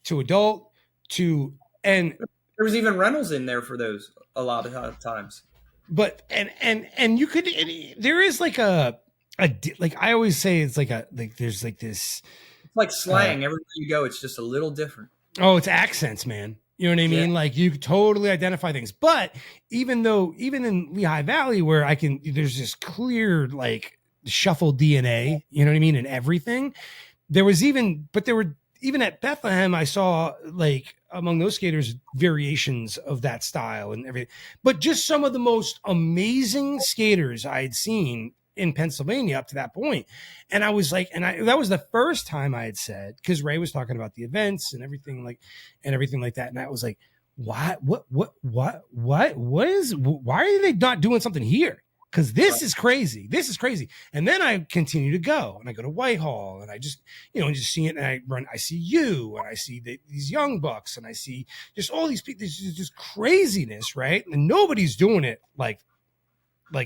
to adult to and There was even rentals in there for those a lot of times. but and you could there is like like I always say it's like there's like this It's like slang. Everywhere you go, it's just a little different. oh, it's accents, man. You know what I mean? Yeah. Like you totally identify things. But even in Lehigh Valley where there's this clear like shuffle DNA, you know what I mean, and everything. There were even at Bethlehem, I saw like among those skaters variations of that style and everything. But just some of the most amazing skaters I had seen in Pennsylvania up to that point. And I was like, that was the first time I had said, because Ray was talking about the events and everything like that. And I was like, why are they not doing something here? Because this is crazy. This is crazy. And then I continue to go, and I go to Whitehall, and I just, just see it. And I see you, and I see these young bucks, and I see just all these people. There's just craziness, right? And nobody's doing it like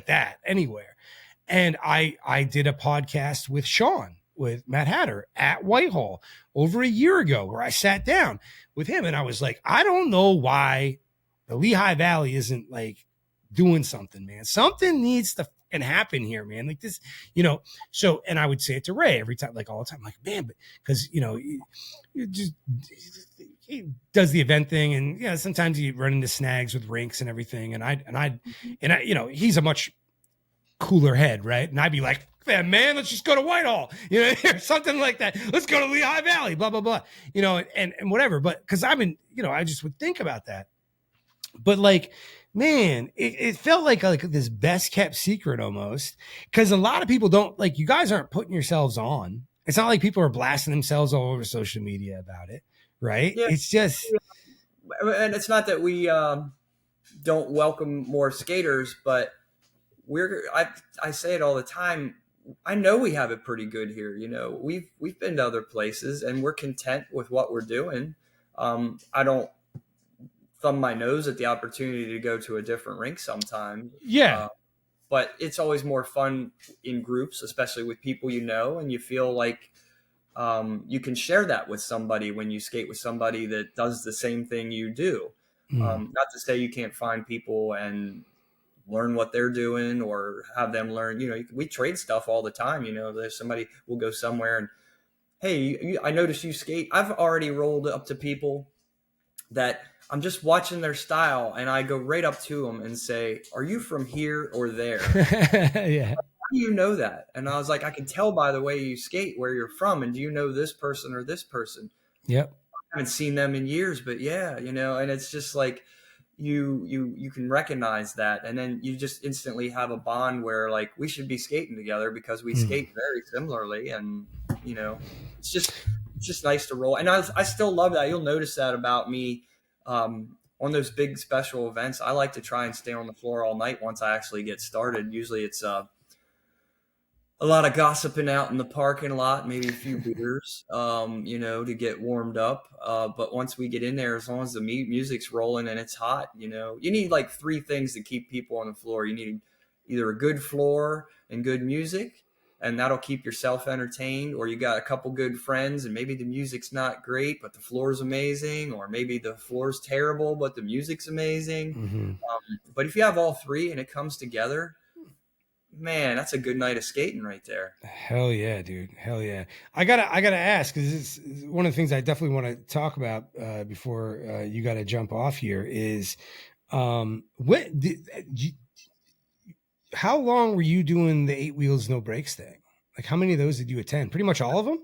that anywhere. And I did a podcast with Matt Hatter at Whitehall over a year ago, where I sat down with him, and I was like, I don't know why the Lehigh Valley isn't like doing something, man. Something needs to fucking happen here, man. Like this, So, and I would say it to Ray every time, like all the time, like, man, but because he does the event thing, and sometimes you run into snags with rinks and everything, and I, he's a much cooler head, right? And I'd be like, man, let's just go to Whitehall, or something like that. Let's go to Lehigh Valley, blah blah blah, and whatever. But because I just would think about that. But like, man, it felt like this best kept secret almost, because a lot of people don't, like, you guys aren't putting yourselves on. It's not like people are blasting themselves all over social media about it, right? Yeah. It's just, and it's not that we don't welcome more skaters, but I say it all the time. I know we have it pretty good here. We've been to other places, and we're content with what we're doing. I don't thumb my nose at the opportunity to go to a different rink sometime. yeah. But it's always more fun in groups, especially with people and you feel like you can share that with somebody when you skate with somebody that does the same thing you do. Not to say you can't find people and learn what they're doing or have them learn. We trade stuff all the time. There's somebody, we'll go somewhere and, hey, I noticed you skate. I've already rolled up to people that I'm just watching their style, and I go right up to them and say, are you from here or there? Yeah. How do you know that? And I was like, I can tell by the way you skate where you're from. And do you know this person or this person? Yep. I haven't seen them in years, but yeah, and it's just like you can recognize that, and then you just instantly have a bond where like we should be skating together because we skate very similarly, and it's just nice to roll. And I still love that. You'll notice that about me. On those big special events, I like to try and stay on the floor all night once I actually get started. Usually it's a lot of gossiping out in the parking lot, maybe a few beers, to get warmed up. But once we get in there, as long as the music's rolling and it's hot, you need like three things to keep people on the floor. You need either a good floor and good music, and that'll keep yourself entertained, or you got a couple good friends and maybe the music's not great, but the floor's amazing, or maybe the floor's terrible, but the music's amazing. Mm-hmm. But if you have all three and it comes together, man, that's a good night of skating right there. Hell yeah, dude. Hell yeah. I gotta ask, because this is one of the things I definitely want to talk about before you got to jump off here is how long were you doing the 8 wheels, no brakes thing? Like, how many of those did you attend? Pretty much all of them?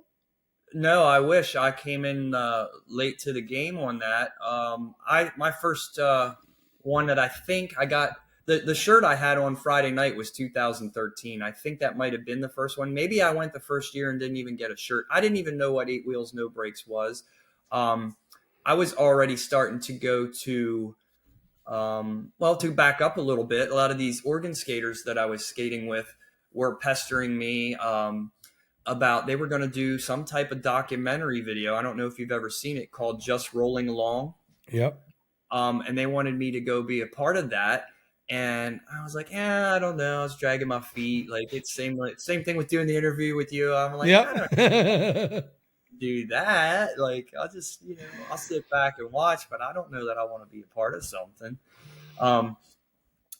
No, I wish. I came in late to the game on that. My first one that I think I got, the shirt I had on Friday night was 2013. I think that might have been the first one. Maybe I went the first year and didn't even get a shirt. I didn't even know what 8 wheels, no brakes was. I was already starting to go to, to back up a little bit, a lot of these Oregon skaters that I was skating with were pestering me about they were going to do some type of documentary video. I don't know if you've ever seen it, called Just Rolling Along. Yep. And they wanted me to go be a part of that. And I was like, I don't know. I was dragging my feet. Like, it's same thing with doing the interview with you. I'm like, I don't Yep. do that. Like, I'll just, I'll sit back and watch, but I don't know that I want to be a part of something.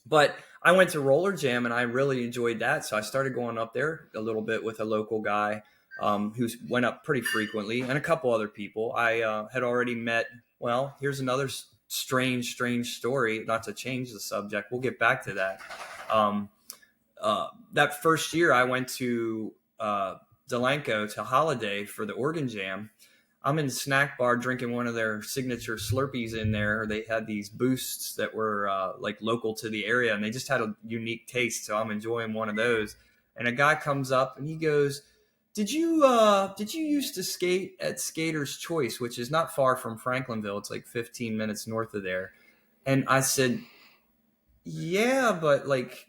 But I went to Roller Jam and I really enjoyed that. So I started going up there a little bit with a local guy who went up pretty frequently, and a couple other people. I had already met. Well, here's another strange story. Not to change the subject. We'll get back to that. That first year I went to Delanco to Holiday for the Oregon Jam. I'm in the snack bar drinking one of their signature Slurpees in there. They had these boosts that were like local to the area, and they just had a unique taste. So I'm enjoying one of those. And a guy comes up and he goes, Did you used to skate at Skater's Choice, which is not far from Franklinville? It's like 15 minutes north of there. And I said, yeah, but like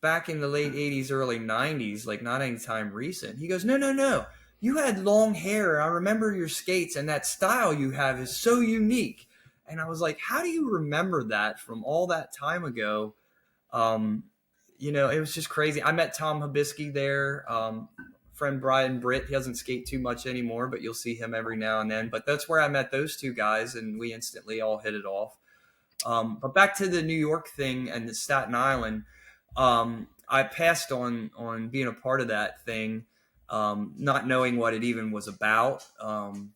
back in the late 80s, early 90s, like not anytime recent. He goes, no. You had long hair. I remember your skates, and that style you have is so unique. And I was like, how do you remember that from all that time ago? It was just crazy. I met Tom Habisky there. Friend Brian Britt, he doesn't skate too much anymore, but you'll see him every now and then. But that's where I met those two guys, and we instantly all hit it off. But back to the New York thing and the Staten Island, I passed on being a part of that thing, not knowing what it even was about,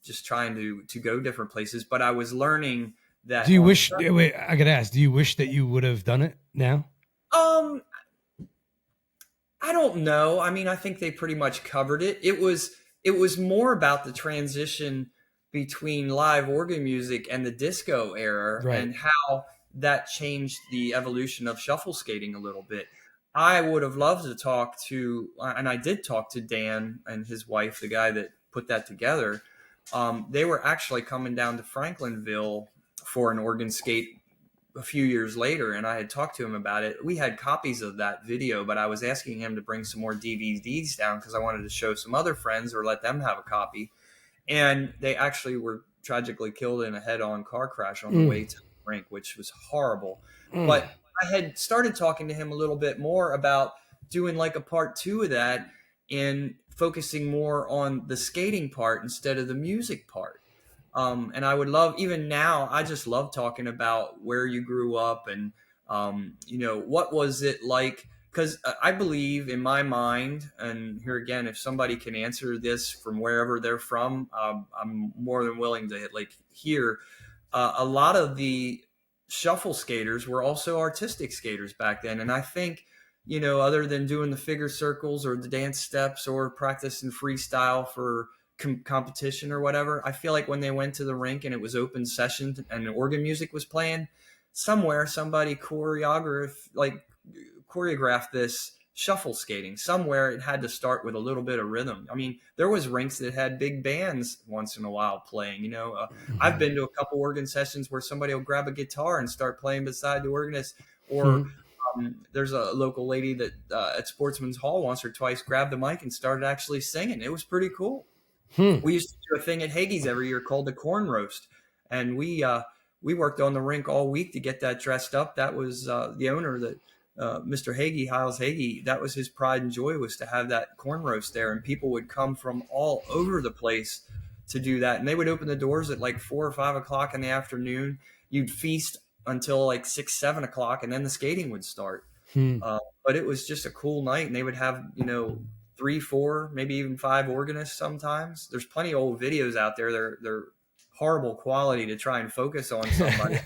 just trying to go different places. But I was learning that. Do you wish? Wait, I gotta ask. Do you wish that you would have done it now? I don't know. I mean, I think they pretty much covered it. It was more about the transition between live organ music and the disco era, right, and how that changed the evolution of shuffle skating a little bit. I would have loved to talk to, and I did talk to Dan and his wife, the guy that put that together. They were actually coming down to Franklinville for an organ skate a few years later, and I had talked to him about it. We had copies of that video, but I was asking him to bring some more DVDs down because I wanted to show some other friends or let them have a copy. And they actually were tragically killed in a head-on car crash on the way to the rink, which was horrible. But I had started talking to him a little bit more about doing like a part 2 of that and focusing more on the skating part instead of the music part. And I would love, even now, I just love talking about where you grew up and, what was it like? Because I believe in my mind, and here again, if somebody can answer this from wherever they're from, I'm more than willing to hear. A lot of the shuffle skaters were also artistic skaters back then. And I think, other than doing the figure circles or the dance steps or practicing freestyle for competition or whatever, I feel like when they went to the rink and it was open session and organ music was playing, somewhere somebody choreographed this shuffle skating. Somewhere it had to start with a little bit of rhythm. I mean, there was rinks that had big bands once in a while playing. I've been to a couple organ sessions where somebody will grab a guitar and start playing beside the organist, or there's a local lady that at Sportsman's Hall once or twice grabbed the mic and started actually singing. It was pretty cool. We used to do a thing at Hagee's every year called the Corn Roast, and we worked on the rink all week to get that dressed up. That was the owner, that Mr. Hagee, Hiles Hagee, that was his pride and joy, was to have that corn roast there, and people would come from all over the place to do that. And they would open the doors at like 4 or 5 o'clock in the afternoon. You'd feast until like 6, 7 o'clock, and then the skating would start. But it was just a cool night, and they would have 3, 4, maybe even 5 organists sometimes. There's plenty of old videos out there. They're horrible quality to try and focus on somebody.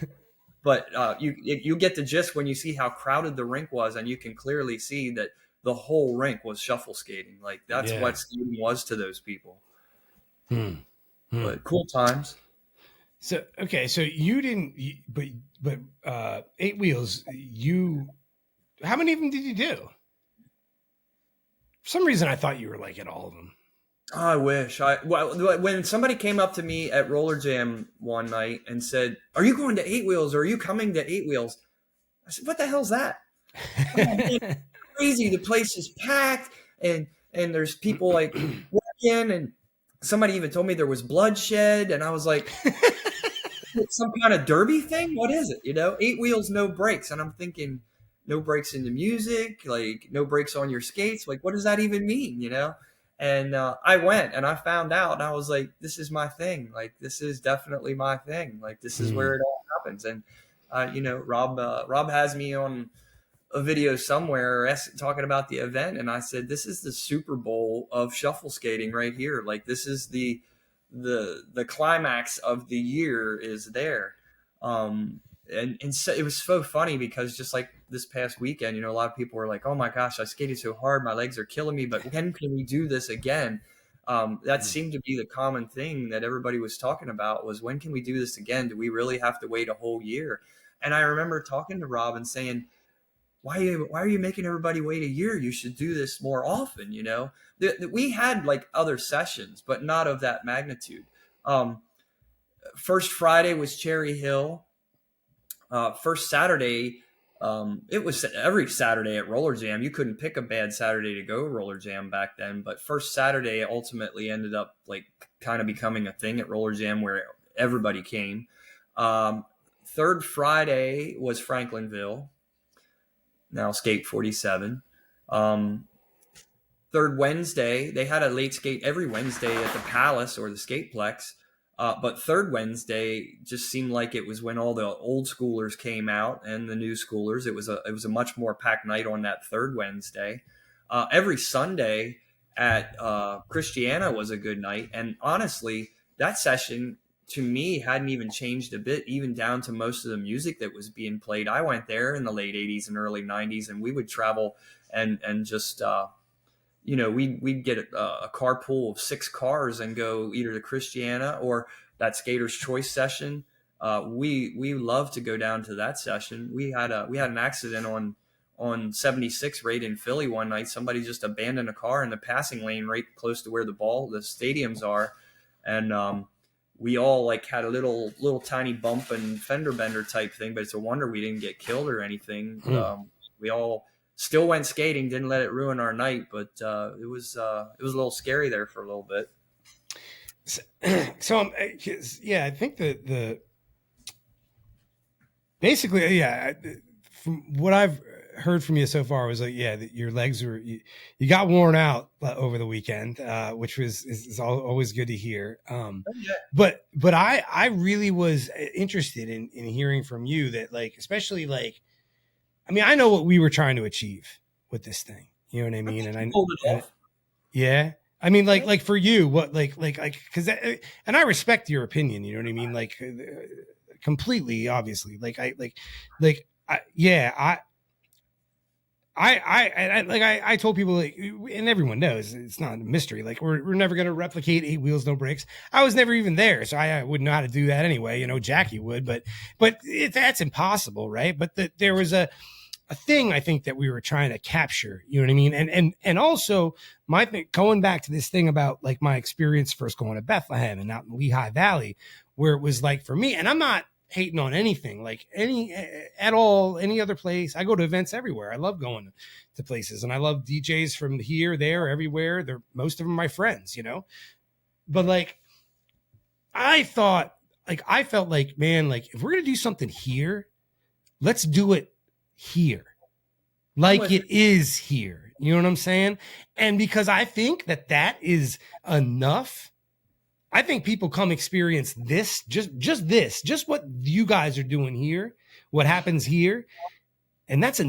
But you get the gist when you see how crowded the rink was, and you can clearly see that the whole rink was shuffle skating. Like, that's what skating was to those people. But cool times. So, okay. So you didn't, but 8 Wheels, how many of them did you do? For some reason, I thought you were like at all of them. Oh, I wish when somebody came up to me at Roller Jam one night and said, "Are you going to Eight Wheels or are you coming to Eight Wheels?" I said, "What the hell's that?" Oh man, crazy! The place is packed, and there's people like working, and somebody even told me there was bloodshed, and I was like, some kind of derby thing? What is it? Eight wheels, no brakes. And I'm thinking, no brakes in the music, like no brakes on your skates. Like, what does that even mean? And I went and I found out, and I was like, this is my thing. Like, this is definitely my thing. Like, this is where it all happens. And, Rob has me on a video somewhere talking about the event, and I said, this is the Super Bowl of shuffle skating right here. Like, this is the climax of the year is there. And so it was so funny because just like this past weekend, a lot of people were like, oh my gosh, I skated so hard, my legs are killing me, but when can we do this again? That seemed to be the common thing that everybody was talking about, was when can we do this again? Do we really have to wait a whole year? And I remember talking to Rob and saying, why are you making everybody wait a year? You should do this more often. We had like other sessions, but not of that magnitude. First Friday was Cherry Hill. First Saturday, it was every Saturday at Roller Jam. You couldn't pick a bad Saturday to go Roller Jam back then, but first Saturday ultimately ended up like kind of becoming a thing at Roller Jam where everybody came. Third Friday was Franklinville, now Skate 47. Third Wednesday, they had a late skate every Wednesday at the Palace or the Skateplex. But third Wednesday just seemed like it was when all the old schoolers came out and the new schoolers. It was a much more packed night on that third Wednesday. Every Sunday at Christiana was a good night, and honestly, that session to me hadn't even changed a bit, even down to most of the music that was being played. I went there in the late '80s and early '90s, and we would travel and just we'd get a carpool of 6 cars and go either to Christiana or that Skater's Choice session. We love to go down to that session. We had an accident on 76 right in Philly one night. Somebody just abandoned a car in the passing lane right close to where the stadiums are, and we all like had a little tiny bump and fender bender type thing. But it's a wonder we didn't get killed or anything. We all still went skating, didn't let it ruin our night, but it was a little scary there for a little bit. So I think the basically, from what I've heard from you so far was like, that your legs you got worn out over the weekend, which is always good to hear. But I really was interested in hearing from you that, like, especially like, I mean, I know what we were trying to achieve with this thing. You know what I mean? And I mean, like for you, what, like, cause and I respect your opinion, you know what I mean? Like completely, obviously, I told people, like, and everyone knows it's not a mystery. Like we're never going to replicate 8 wheels, no brakes. I was never even there, so I wouldn't know how to do that anyway. Jackie would, but that's impossible, right? But there was a thing I think that we were trying to capture. You know what I mean? And also my thing, going back to this thing about like my experience first going to Bethlehem and out in Lehigh Valley, where it was like for me, and I'm not hating on anything like any other place. I go to events everywhere. I love going to places, and I love DJs from here, there, everywhere. They're most of them my friends, but like I felt like, man, like if we're gonna do something here, let's do it here, like it is here. You know what I'm saying? And because I think that is enough. I think people come experience this, just what you guys are doing here, what happens here. And that's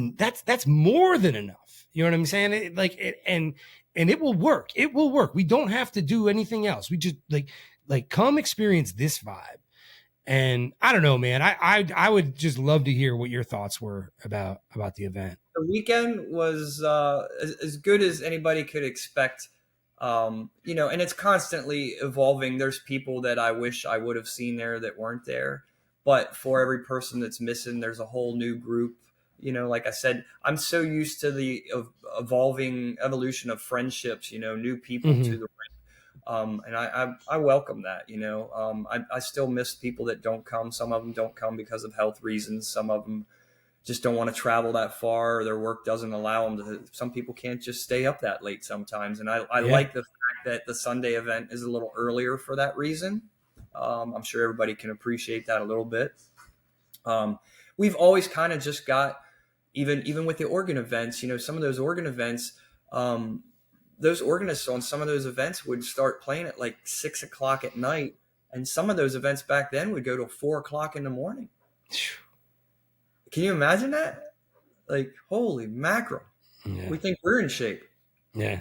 more than enough. You know what I'm saying? And it will work. It will work. We don't have to do anything else. We just like come experience this vibe. And I don't know, man, I would just love to hear what your thoughts were about the event. The weekend was as good as anybody could expect. And it's constantly evolving. There's people that I wish I would have seen there that weren't there, but for every person that's missing, there's a whole new group. Like I said, I'm so used to the evolution of friendships, new people to the Rink. And I welcome that, you know. I still miss people that don't come. Some of them don't come because of health reasons. Some of them just don't want to travel that far, or their work doesn't allow them to. Some people can't just stay up that late sometimes. And I Yeah. like the fact that the Sunday event is a little earlier for that reason. I'm sure everybody can appreciate that a little bit. We've always kind of just got, even with the organ events, you know, some of those organ events, those organists on some of those events would start playing at like 6 o'clock at night. And some of those events back then would go to 4 o'clock in the morning. Can you imagine that? Like, holy mackerel. Yeah. We think we're in shape. Yeah.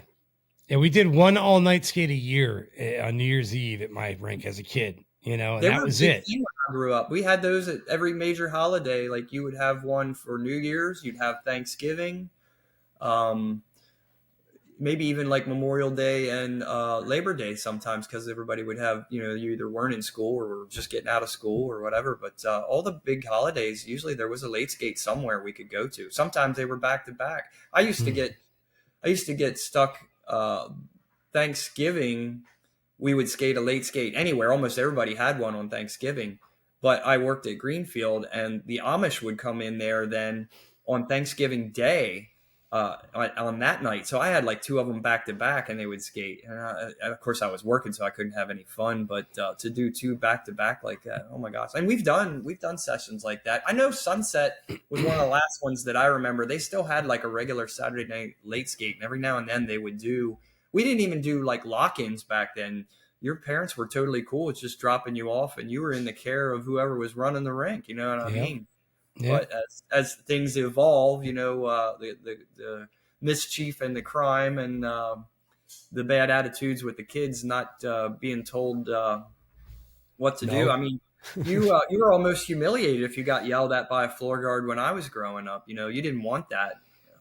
Yeah, we did one all-night skate a year on New Year's Eve at my rink as a kid, you know, and that was it. When I grew up, we had those at every major holiday. Like, you would have one for New Year's, you'd have Thanksgiving, maybe even like Memorial Day and Labor Day sometimes, because everybody would have, you know, you either weren't in school or were just getting out of school or whatever. But all the big holidays, usually there was a late skate somewhere we could go to. Sometimes they were back to back. I used to get stuck. Thanksgiving, we would skate a late skate anywhere. Almost everybody had one on Thanksgiving, but I worked at Greenfield, and the Amish would come in there then on Thanksgiving Day on that night. So I had like two of them back to back, and they would skate. And of course, I was working, so I couldn't have any fun. But to do two back to back like that, oh my gosh! And we've done sessions like that. I know Sunset was one of the last ones that I remember. They still had like a regular Saturday night late skate, and every now and then they would do. We didn't even do like lock-ins back then. Your parents were totally cool with just dropping you off, and you were in the care of whoever was running the rink. You know what I mean? Yeah. But as things evolve, you know, the mischief and the crime and the bad attitudes with the kids not being told what to do. I mean, you were almost humiliated if you got yelled at by a floor guard when I was growing up. You know, you didn't want that.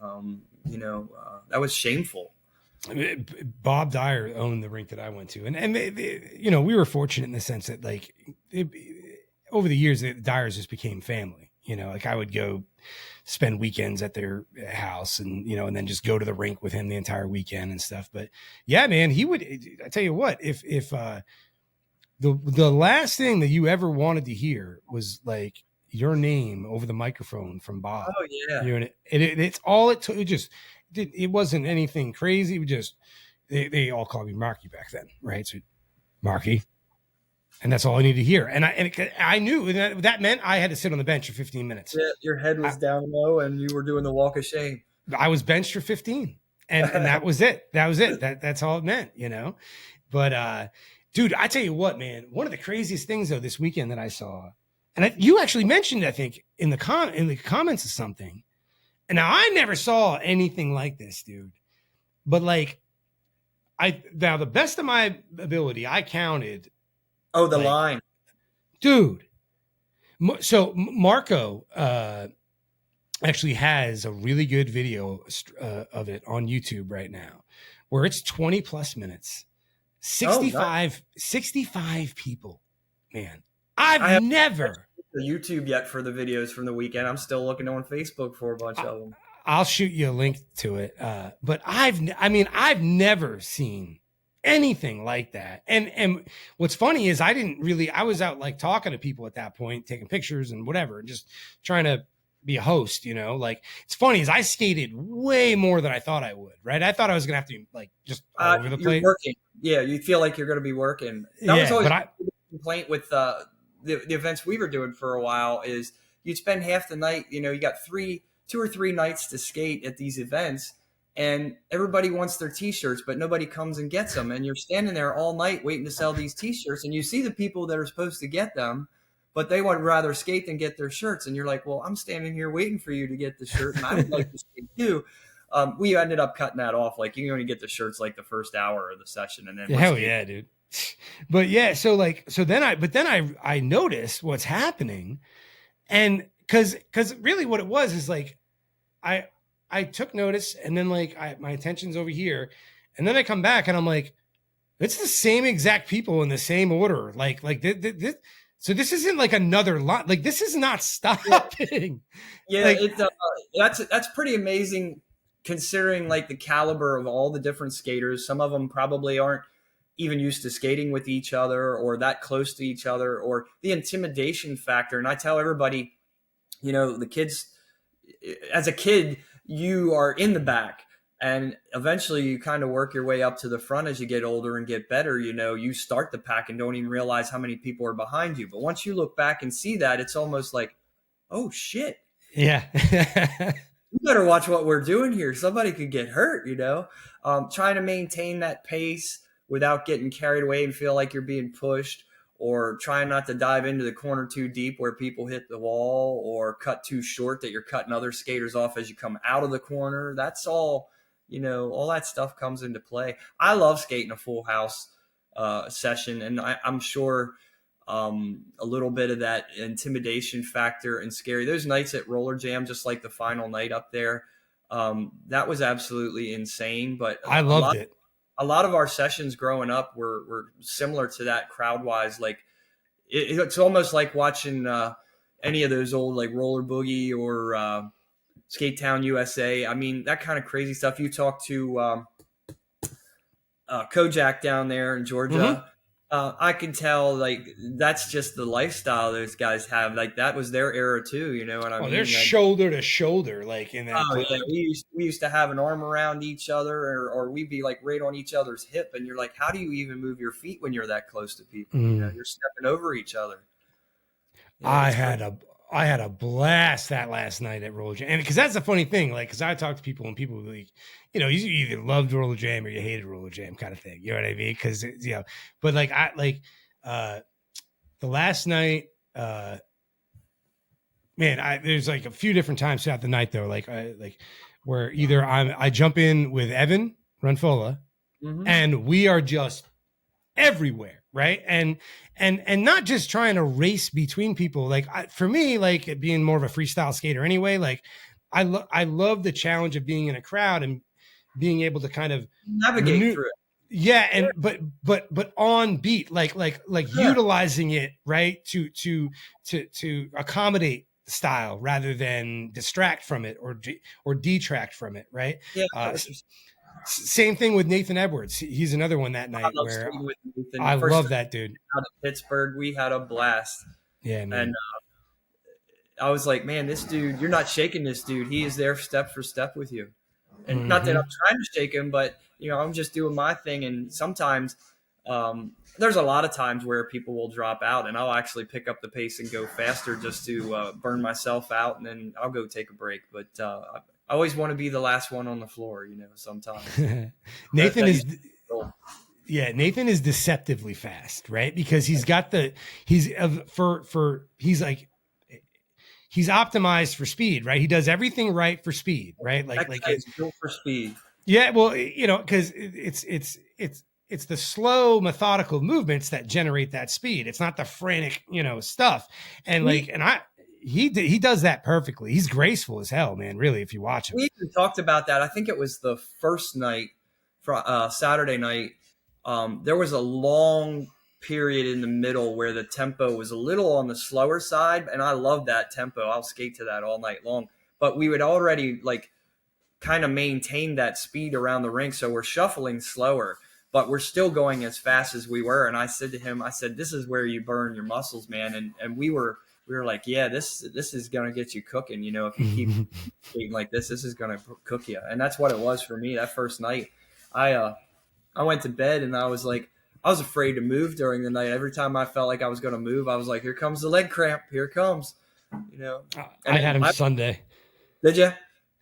You know, that was shameful. Bob Dyer owned the rink that I went to, and you know, we were fortunate in the sense that like over the years, the Dyers just became family. You know, like I would go spend weekends at their house, and you know, and then just go to the rink with him the entire weekend and stuff. But yeah, man, he would. I tell you what, if the last thing that you ever wanted to hear was like your name over the microphone from Bob. Oh yeah, you know, it's all it took. It wasn't anything crazy. We just they all called me Marky back then, right? So Marky, and that's all I needed to hear. And I knew that meant I had to sit on the bench for 15 minutes. Yeah, your head was down low, and you were doing the walk of shame. I was benched for 15, and that was it. That was it. That's all it meant, you know. But dude, I tell you what, man, one of the craziest things though this weekend that I saw, and you actually mentioned, I think, in the comments of something. And now I never saw anything like this, dude. But like, now the best of my ability, I counted. Oh, the line, dude. So Marco actually has a really good video of it on YouTube right now, where it's 20 plus minutes, 65 people. Man, I've never the YouTube yet for the videos from the weekend. I'm still looking on Facebook for a bunch of them. I'll shoot you a link to it. But I've never seen anything like that. And what's funny is I was out like talking to people at that point, taking pictures and whatever, and just trying to be a host, you know. Like, it's funny is I skated way more than I thought I would, right? I thought I was gonna have to like just all over the place. Working. Yeah, you feel like you're gonna be working. That was always a complaint with the events we were doing for a while is you'd spend half the night, you know, you got 2 or 3 nights to skate at these events, and everybody wants their t-shirts, but nobody comes and gets them. And you're standing there all night waiting to sell these t-shirts, and you see the people that are supposed to get them, but they would rather skate than get their shirts. And you're like, well, I'm standing here waiting for you to get the shirt, and I would like to skate too. We ended up cutting that off. Like, you only get the shirts like the first hour of the session, and then hell yeah, dude. But yeah, so then I noticed what's happening, and because really what it was is like I took notice, and then like my attention's over here, and then I come back and I'm like, it's the same exact people in the same order, like this. So this isn't like another lot. Like, this is not stopping. Yeah, like, that's pretty amazing considering like the caliber of all the different skaters. Some of them probably aren't even used to skating with each other or that close to each other, or the intimidation factor. And I tell everybody, the kids, as a kid, you are in the back, and eventually you kind of work your way up to the front as you get older and get better. You start the pack and don't even realize how many people are behind you. But once you look back and see that, it's almost like, oh shit. Yeah. You better watch what we're doing here. Somebody could get hurt, trying to maintain that pace without getting carried away and feel like you're being pushed, or trying not to dive into the corner too deep where people hit the wall, or cut too short that you're cutting other skaters off as you come out of the corner. That's all, all that stuff comes into play. I love skating a full house session, and I'm sure a little bit of that intimidation factor and scary. Those nights at Roller Jam, just like the final night up there, that was absolutely insane. But I loved it. A lot of our sessions growing up were similar to that crowd wise. Like it's almost like watching any of those old like Roller Boogie or Skate Town USA. I mean, that kind of crazy stuff. You talk to Kojak down there in Georgia. Mm-hmm. I can tell, like, that's just the lifestyle those guys have. Like, that was their era too. You know what I mean? They're shoulder to shoulder, like in that. Oh yeah, we used to have an arm around each other, or we'd be like right on each other's hip, and you're like, how do you even move your feet when you're that close to people? You're stepping over each other. I had a blast that last night at Roller Jam, and because that's the funny thing, like, because I talk to people and people like, you either loved Roller Jam or you hated Roller Jam, kind of thing. You know what I mean? Because but like the last night, man, there's like a few different times throughout the night though, like where either I jump in with Evan Runfola, and we are just everywhere. Right. And not just trying to race between people. Like for me, like being more of a freestyle skater anyway, like I love the challenge of being in a crowd and being able to kind of navigate through it. Yeah. And, but on beat, like utilizing it, right. To accommodate style rather than distract from it or detract from it. Right. Yeah. Same thing with Nathan Edwards. He's another one that night where I love that dude. Out of Pittsburgh, we had a blast. Yeah, man. And I was like, man, this dude, you're not shaking this dude. He is there step for step with you. And not that I'm trying to shake him, but, I'm just doing my thing. And sometimes there's a lot of times where people will drop out, and I'll actually pick up the pace and go faster just to burn myself out, and then I'll go take a break. But I always want to be the last one on the floor, sometimes. Nathan is deceptively fast, right? Because he's optimized for speed, right? He does everything right for speed, right? Like it's built for speed. Yeah, well, because it's the slow, methodical movements that generate that speed. It's not the frantic, stuff. And he does that perfectly. He's graceful as hell, man. Really, if you watch him. We even talked about that. I think it was the first night, Saturday night. There was a long period in the middle where the tempo was a little on the slower side, and I love that tempo. I'll skate to that all night long. But we would already kind of maintain that speed around the rink, so we're shuffling slower, but we're still going as fast as we were. And I said to him, this is where you burn your muscles, man. And we were like, yeah, this is going to get you cooking. If you keep eating like this is going to cook you. And that's what it was for me. That first night, I went to bed and I was afraid to move during the night. Every time I felt like I was going to move, I was like, here comes the leg cramp. Here it comes, I had him Sunday. Did you?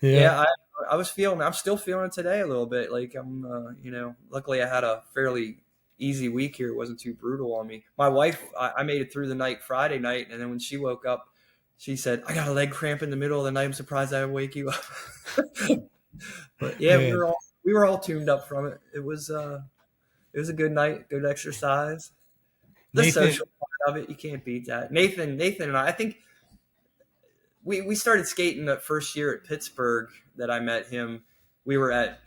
Yeah. I'm still feeling it today a little bit. Like luckily I had a fairly easy week here. It wasn't too brutal on me. My wife, I made it through the night Friday night, and then when she woke up, she said, I got a leg cramp in the middle of the night. I'm surprised I would wake you up. But yeah, we were all tuned up from it. It was a good night, good exercise. The social part of it, you can't beat that. Nathan and I think we started skating that first year at Pittsburgh that I met him. We were at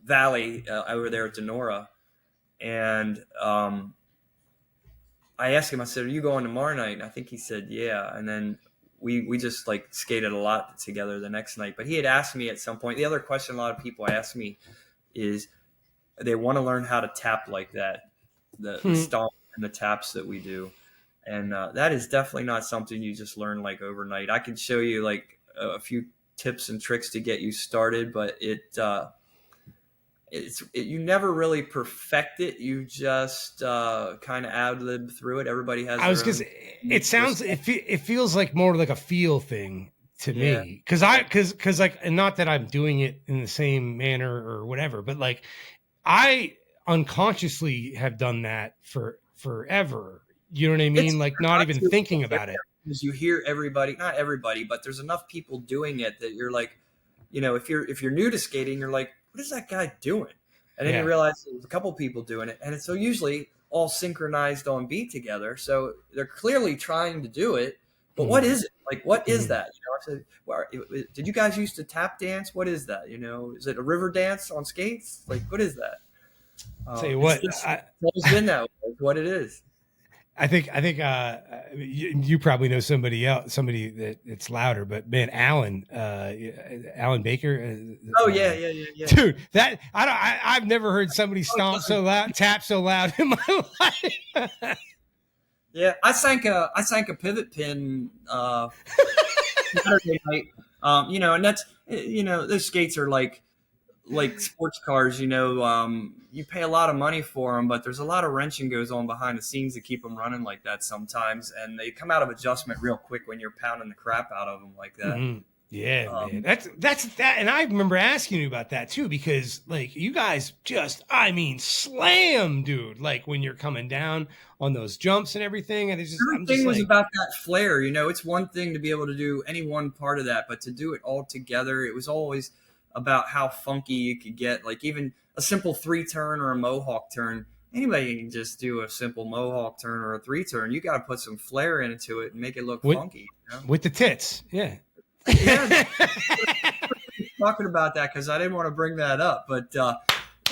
Valley over there at Denora. And I asked him, I said, are you going tomorrow night? And I think he said, yeah. And then we just skated a lot together the next night. But he had asked me at some point, the other question a lot of people ask me is, they want to learn how to tap like that, the stomp and the taps that we do. And that is definitely not something you just learn like overnight. I can show you like a few tips and tricks to get you started, but you never really perfect it. You just kind of ad lib through it. Everybody has. It feels like more like a feel thing to me, because like, and not that I'm doing it in the same manner or whatever, but like I unconsciously have done that for forever. You know what I mean? Like not even thinking about it. Because you hear everybody, not everybody, but there's enough people doing it that you're like, if you're new to skating, you're like, what is that guy doing? And then you realize there's a couple people doing it, and it's so usually all synchronized on beat together. So they're clearly trying to do it, but what is it? Like, what is that? I said, well, did you guys used to tap dance? What is that? Is it a river dance on skates? Like, what is that? Tell you what, it's always been that way. It's what it is. I think you probably know somebody that it's louder, but man, Alan Baker. Oh yeah. Dude, that I've never heard somebody stomp so loud, tap so loud in my life. Yeah, I sank a pivot pin Saturday night. And that's those skates are like sports cars. You pay a lot of money for them, but there's a lot of wrenching goes on behind the scenes to keep them running like that sometimes, and they come out of adjustment real quick when you're pounding the crap out of them like that. Mm-hmm. Yeah, man. That's that. And I remember asking you about that too, because like you guys slam, dude, like when you're coming down on those jumps and everything. And it's just, everything was about that flair. It's one thing to be able to do any one part of that, but to do it all together, it was always about how funky you could get. Like even a simple 3-turn or a mohawk turn, anybody can just do a simple mohawk turn or a 3-turn. You got to put some flair into it and make it look funky. With the tits. Yeah. Talking about that because I didn't want to bring that up, but dude,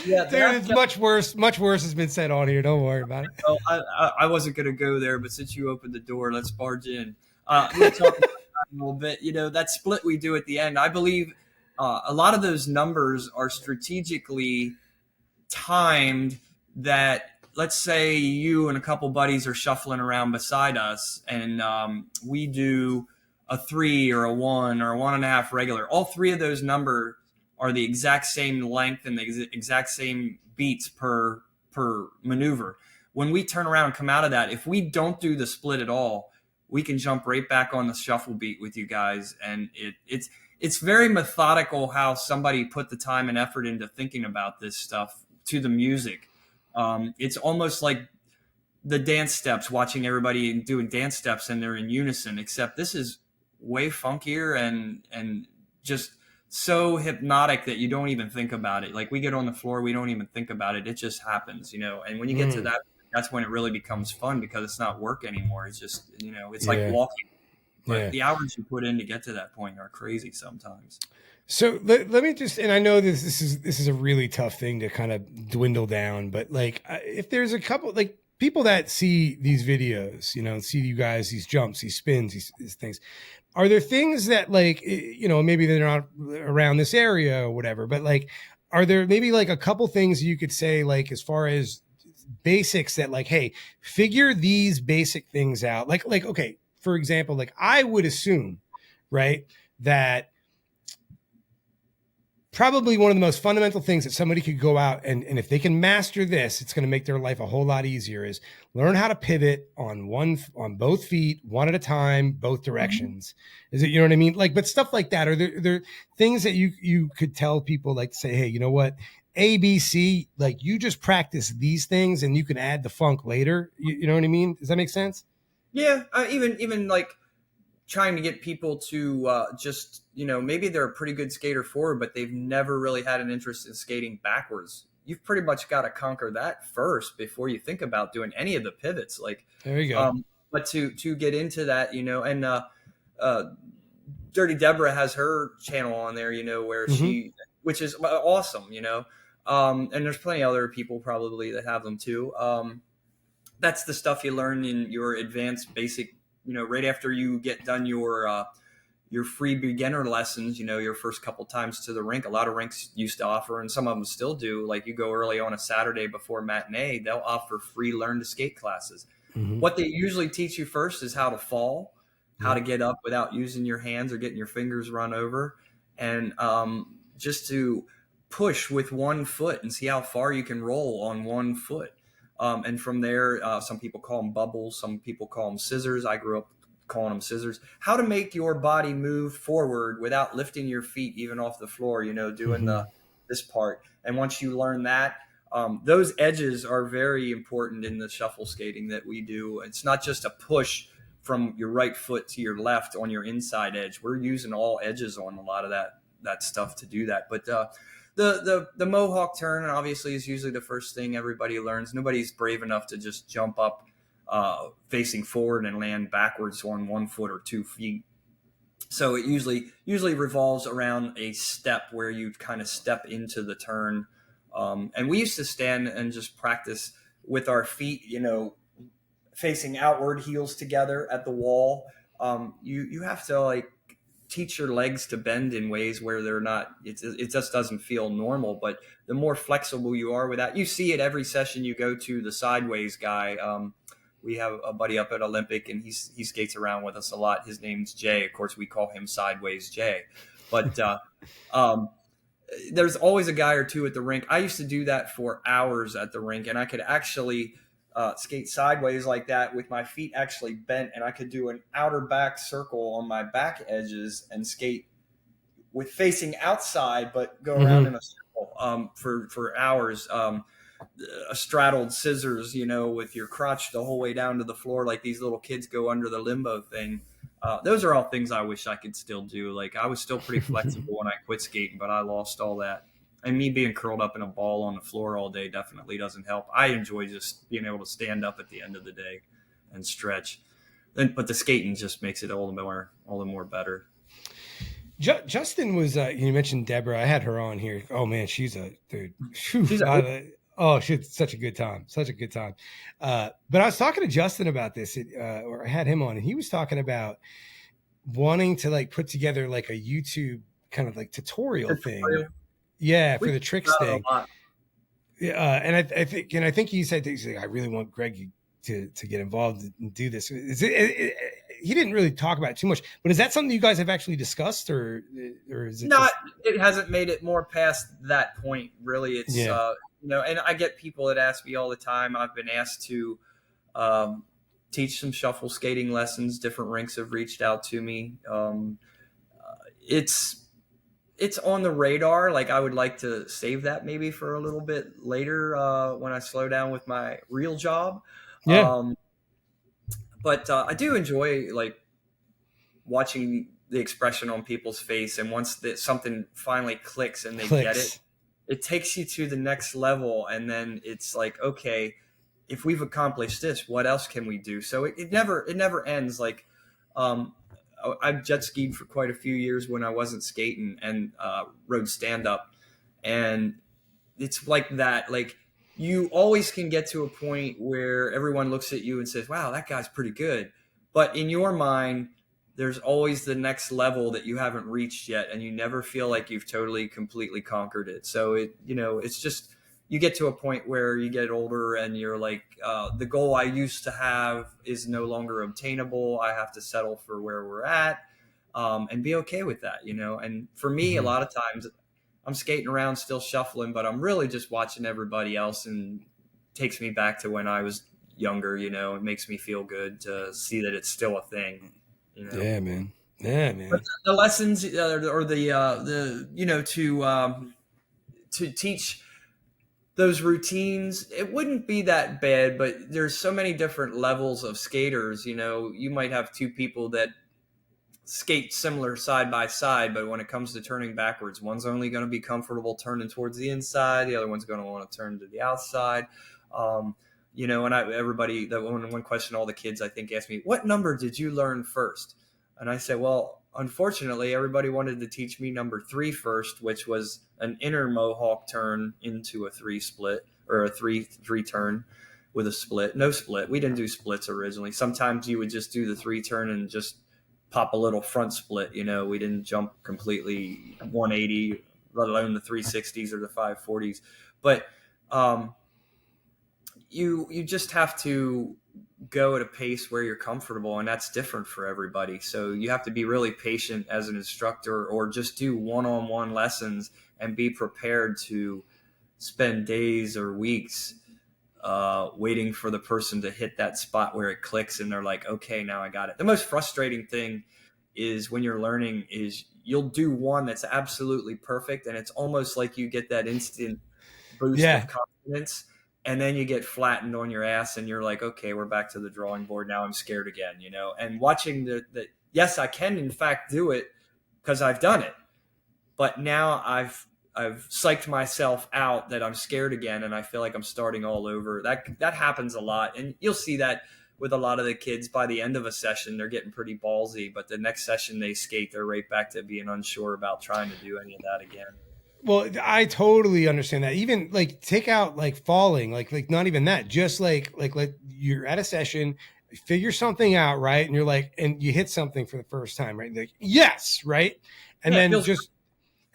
it's much worse. Much worse has been said on here. Don't worry about it. Oh, I wasn't going to go there, but since you opened the door, let's barge in. We'll talk about that a little bit. That split we do at the end, I believe a lot of those numbers are strategically timed. That let's say you and a couple buddies are shuffling around beside us, and we do a 3 or a 1 or a 1.5 regular. All three of those numbers are the exact same length and the exact same beats per maneuver. When we turn around and come out of that, if we don't do the split at all, we can jump right back on the shuffle beat with you guys. And it's very methodical how somebody put the time and effort into thinking about this stuff to the music. It's almost like the dance steps, watching everybody doing dance steps and they're in unison, except this is way funkier and just so hypnotic that you don't even think about it. Like we get on the floor, we don't even think about it. It just happens, and when you get to that, that's when it really becomes fun because it's not work anymore. It's just, it's like walking. But the hours you put in to get to that point are crazy sometimes. So let me just, and I know this is a really tough thing to kind of dwindle down, but like if there's a couple, like people that see these videos, see you guys, these jumps, these spins, these things, are there things that like, maybe they're not around this area or whatever, but like, are there maybe like a couple things you could say, like, as far as basics that like, hey, figure these basic things out. Like, okay, for example, like I would assume, right, that probably one of the most fundamental things that somebody could go out and if they can master this, it's going to make their life a whole lot easier, is learn how to pivot on both feet, one at a time, both directions. Is it, you know what I mean? Like, but stuff like that. Are there things that you could tell people, like, say, hey, you know what? A, B, C, like you just practice these things and you can add the funk later. You know what I mean? Does that make sense? Yeah. Even like trying to get people to just, maybe they're a pretty good skater forward, but they've never really had an interest in skating backwards. You've pretty much got to conquer that first before you think about doing any of the pivots. Like, there you go. But to get into that, and Dirty Deborah has her channel on there, where which is awesome, and there's plenty of other people probably that have them too. That's the stuff you learn in your advanced basic, right after you get done your your free beginner lessons, your first couple times to the rink. A lot of rinks used to offer, and some of them still do, like you go early on a Saturday before matinee, they'll offer free learn to skate classes. Mm-hmm. What they usually teach you first is how to fall, how to get up without using your hands or getting your fingers run over, and just to push with one foot and see how far you can roll on one foot. And from there, some people call them bubbles, some people call them scissors. I grew up calling them scissors. How to make your body move forward without lifting your feet even off the floor, doing this part. And once you learn that, those edges are very important in the shuffle skating that we do. It's not just a push from your right foot to your left on your inside edge. We're using all edges on a lot of that stuff to do that. But the Mohawk turn obviously is usually the first thing everybody learns. Nobody's brave enough to just jump up facing forward and land backwards on 1 foot or 2 feet. So it usually revolves around a step where you kind of step into the turn. And we used to stand and just practice with our feet, facing outward, heels together at the wall. You have to teach your legs to bend in ways where they're not, it just doesn't feel normal. But the more flexible you are with that, you see it every session you go to. The sideways guy, we have a buddy up at Olympic, and he skates around with us a lot. His name's Jay. Of course, we call him Sideways Jay. But there's always a guy or two at the rink. I used to do that for hours at the rink, and I could actually skate sideways like that with my feet actually bent, and I could do an outer back circle on my back edges and skate with facing outside, but go around in a circle for hours. A straddled scissors, with your crotch the whole way down to the floor, like these little kids go under the limbo thing. Those are all things I wish I could still do. Like, I was still pretty flexible when I quit skating, but I lost all that. And me being curled up in a ball on the floor all day definitely doesn't help. I enjoy just being able to stand up at the end of the day and stretch. But the skating just makes it all the more better. Justin was, you mentioned Deborah. I had her on here. Oh man, she's a dude. She's such a good time. Such a good time. But I was talking to Justin about this, or I had him on, and he was talking about wanting to put together a YouTube kind of tutorial thing. Yeah, for the tricks thing. Yeah, and I think he said he's I really want Greg to get involved and do this. He didn't really talk about it too much, but is that something you guys have actually discussed, or is it not? It hasn't made it more past that point, really. It's and I get people that ask me all the time. I've been asked to teach some shuffle skating lessons. Different rinks have reached out to me. It's on the radar. I would like to save that maybe for a little bit later when I slow down with my real job. Yeah. But I do enjoy watching the expression on people's face, and once something finally clicks and they get it, it takes you to the next level. And then it's okay, if we've accomplished this, what else can we do? So it never ends. I've jet skied for quite a few years when I wasn't skating, and rode stand up, and it's like that. You always can get to a point where everyone looks at you and says, wow, that guy's pretty good. But in your mind, there's always the next level that you haven't reached yet, and you never feel like you've completely conquered it. So it's just, you get to a point where you get older and you're the goal I used to have is no longer obtainable. I have to settle for where we're at, and be okay with that, And for me, a lot of times I'm skating around still shuffling, but I'm really just watching everybody else, and takes me back to when I was younger. It makes me feel good to see that it's still a thing. Yeah, man. Yeah, man. But the lessons or to teach those routines, it wouldn't be that bad, but there's so many different levels of skaters. You might have two people that skate similar side by side, but when it comes to turning backwards, one's only going to be comfortable turning towards the inside, the other one's going to want to turn to the outside. And one question all the kids I think asked me, what number did you learn first? And I said, well, unfortunately, everybody wanted to teach me number 3 first, which was an inner Mohawk turn into a 3 split, or a three turn with a split. No split. We didn't do splits originally. Sometimes you would just do the 3 turn and just pop a little front split. We didn't jump completely 180, let alone the 360s or the 540s. But you just have to go at a pace where you're comfortable, and that's different for everybody. So you have to be really patient as an instructor, or just do one-on-one lessons and be prepared to spend days or weeks waiting for the person to hit that spot where it clicks and they're like, okay, now I got it. The most frustrating thing is when you're learning is you'll do one that's absolutely perfect, and it's almost like you get that instant boost of confidence, and then you get flattened on your ass and you're like, okay, we're back to the drawing board. Now I'm scared again, and watching the yes, I can in fact do it because I've done it. But now I've psyched myself out that I'm scared again, and I feel like I'm starting all over. That happens a lot, and you'll see that with a lot of the kids. By the end of a session, they're getting pretty ballsy, but the next session they skate, they're right back to being unsure about trying to do any of that again. Well, I totally understand that. Even like take out like falling, like not even that. Just like you're at a session, figure something out, right? And you're like, and you hit something for the first time, right? And like, yes, right. And then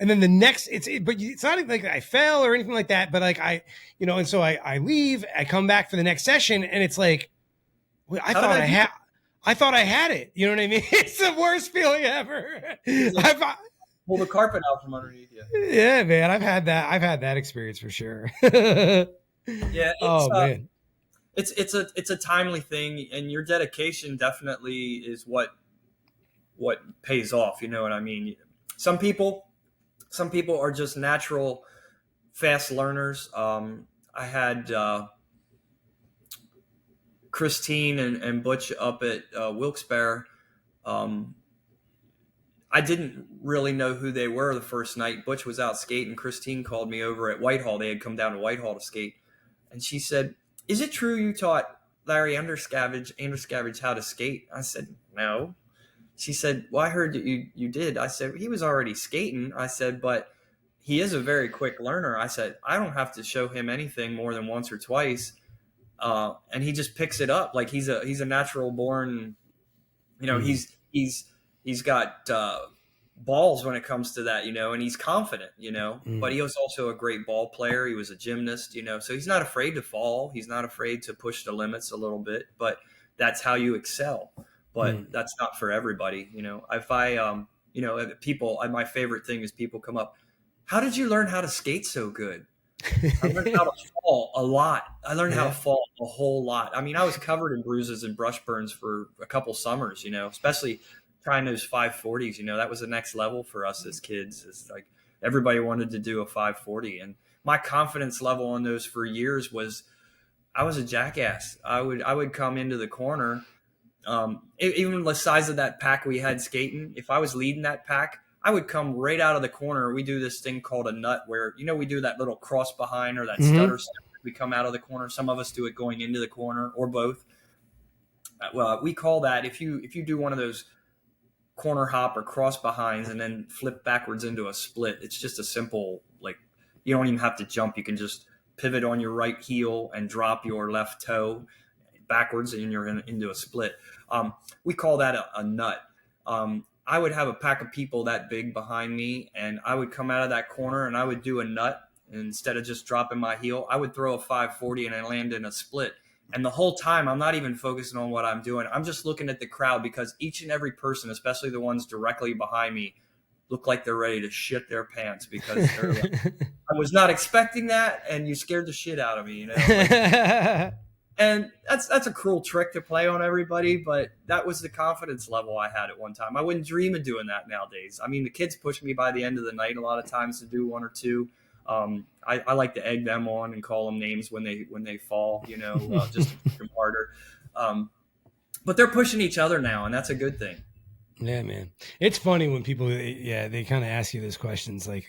and then the next, but it's not even like I fell or anything like that. But like and so I leave, I come back for the next session, and it's like, I thought I had it. You know what I mean? It's the worst feeling ever. Pull the carpet out from underneath you. Yeah, man. I've had that experience for sure. Yeah. Man. It's a timely thing, and your dedication definitely is what pays off. You know what I mean? Some people are just natural fast learners. I had Christine and Butch up at Wilkes-Barre. I didn't really know who they were the first night. Butch was out skating. Christine called me over at Whitehall. They had come down to Whitehall to skate. And she said, "Is it true you taught Larry Anderscavage how to skate?" I said, "No." She said, "Well, I heard that you did." I said, "He was already skating." I said, "But he is a very quick learner." I said, "I don't have to show him anything more than once or twice. And he just picks it up. Like he's a natural born, he's got balls when it comes to that, and he's confident, but he was also a great ball player. He was a gymnast, so he's not afraid to fall. He's not afraid to push the limits a little bit, but that's how you excel. But that's not for everybody. If I, people, my favorite thing is people come up, "How did you learn how to skate so good?" I learned how to fall a lot. I learned how to fall a whole lot. I mean, I was covered in bruises and brush burns for a couple summers, especially trying those 540s. That was the next level for us as kids. It's like everybody wanted to do a 540. And my confidence level on those for years was I was a jackass. I would come into the corner, even the size of that pack we had skating. If I was leading that pack, I would come right out of the corner. We do this thing called a nut where, we do that little cross behind or that stutter step. We come out of the corner. Some of us do it going into the corner or both. Well, we call that, if you do one of those corner hop or cross behinds and then flip backwards into a split, it's just a simple, like, you don't even have to jump. You can just pivot on your right heel and drop your left toe backwards and you're into a split. We call that a nut. I would have a pack of people that big behind me, and I would come out of that corner and I would do a nut. And instead of just dropping my heel, I would throw a 540 and I land in a split. And the whole time, I'm not even focusing on what I'm doing. I'm just looking at the crowd, because each and every person, especially the ones directly behind me, look like they're ready to shit their pants, because I was not expecting that, and you scared the shit out of me, And that's a cruel trick to play on everybody, but that was the confidence level I had at one time. I wouldn't dream of doing that nowadays. I mean, the kids push me by the end of the night a lot of times to do one or two. I like to egg them on and call them names when they fall, just to make them harder. But they're pushing each other now, and that's a good thing. Yeah, man. It's funny when people, they kind of ask you those questions, like,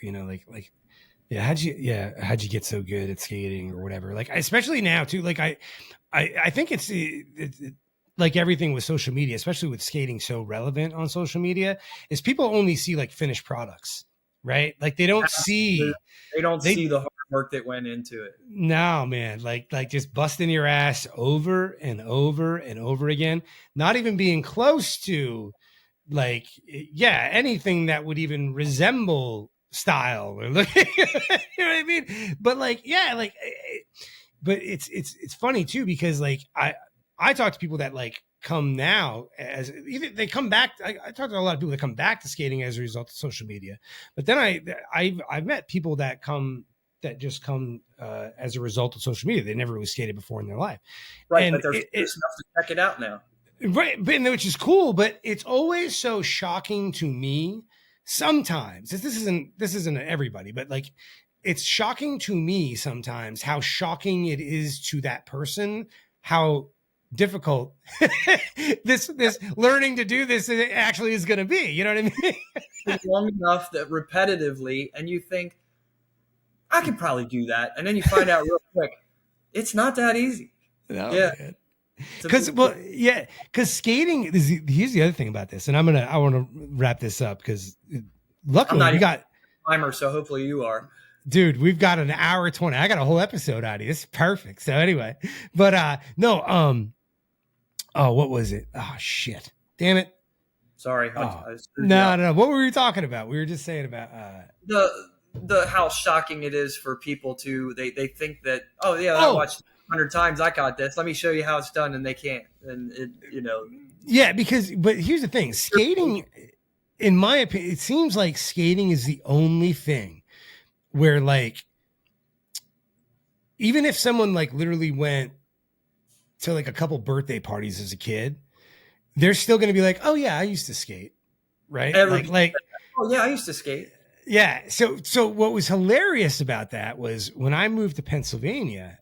how'd you get so good at skating or whatever? Like, especially now too, like I think it's like everything with social media, especially with skating so relevant on social media, is people only see like finished products, right? Like they don't see the hard work that went into it. No, man, like just busting your ass over and over and over again, not even being close to like, yeah, anything that would even resemble style or look, you know what I mean? But like, yeah, like, but it's funny too, because like I talk to people that like come now as either they come back. I talk to a lot of people that come back to skating as a result of social media, but then I've met people that just come as a result of social media. They never really skated before in their life, Right, and but they're curious enough to check it out now. right, but which is cool. But it's always so shocking to me. Sometimes this isn't everybody, but like it's shocking to me sometimes how shocking it is to that person, how difficult this learning to do this actually is going to be. You know what I mean? Long enough that repetitively, and you think, I could probably do that. And then you find out real quick, it's not that easy. No, yeah. Because skating is here's the other thing about this, and I want to wrap this up because luckily we got timer, so hopefully you are. Dude, we've got an hour 20. I got a whole episode out of you. This is perfect. So anyway, but no, oh, what was it? Oh shit. Damn it. Sorry. No. What were we talking about? We were just saying about the how shocking it is for people to they think that, I watched 100 times, I got this. Let me show you how it's done, and they can't. And it, Yeah, but here's the thing. Skating, in my opinion, it seems like skating is the only thing where like even if someone like literally went to like a couple birthday parties as a kid, they're still going to be like, oh yeah, I used to skate. Right. Oh yeah, I used to skate. Yeah. So what was hilarious about that was when I moved to Pennsylvania,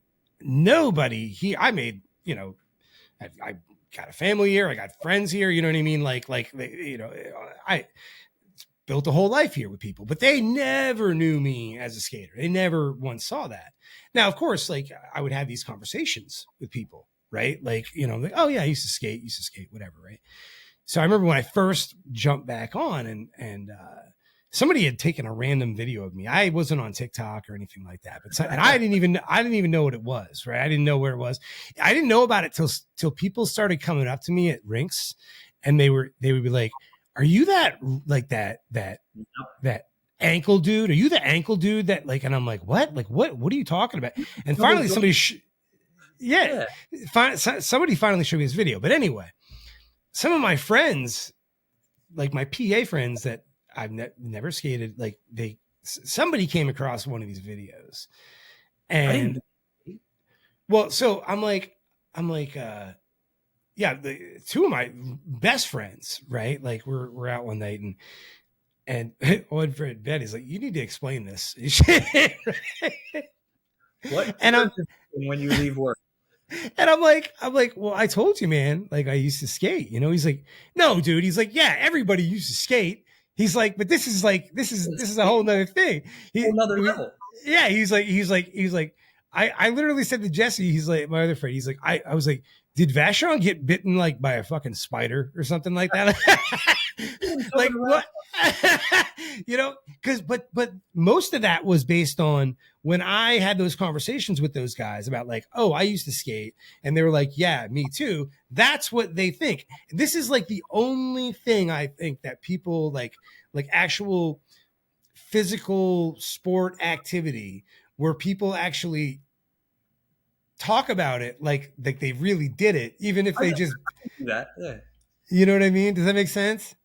I made, I got a family here. I got friends here. You know what I mean? I built a whole life here with people, but they never knew me as a skater. They never once saw that. Now, of course, like I would have these conversations with people, right? Like, oh yeah, I used to skate, whatever. Right. So I remember when I first jumped back on and somebody had taken a random video of me. I wasn't on TikTok or anything like that, and I didn't even know what it was, right? I didn't know where it was. I didn't know about it till people started coming up to me at rinks, and they would be like, "Are you that ankle dude? Are you the ankle dude that like?" And I'm like, "What? Like what? What are you talking about?" And finally, somebody, somebody finally showed me this video. But anyway, some of my friends, like my PA friends that I've never skated, like somebody came across one of these videos, and so I'm like, the two of my best friends, right? Like we're out one night and one friend Betty's like, you need to explain this. What? And when you leave work. And I'm like, well, I told you, man, like I used to skate, He's like, no, dude. He's like, yeah, everybody used to skate. He's like, but this is a whole nother thing. Another level. Yeah. He's like, I literally said to Jesse, he's like, my other friend, he's like, I was like, did Vashon get bitten like by a fucking spider or something like that? Like what? But most of that was based on when I had those conversations with those guys about like, oh, I used to skate. And they were like, yeah, me too. That's what they think. This is like the only thing I think that people like actual physical sport activity where people actually talk about it like they really did it, even if they just do that. Yeah. You know what I mean? Does that make sense?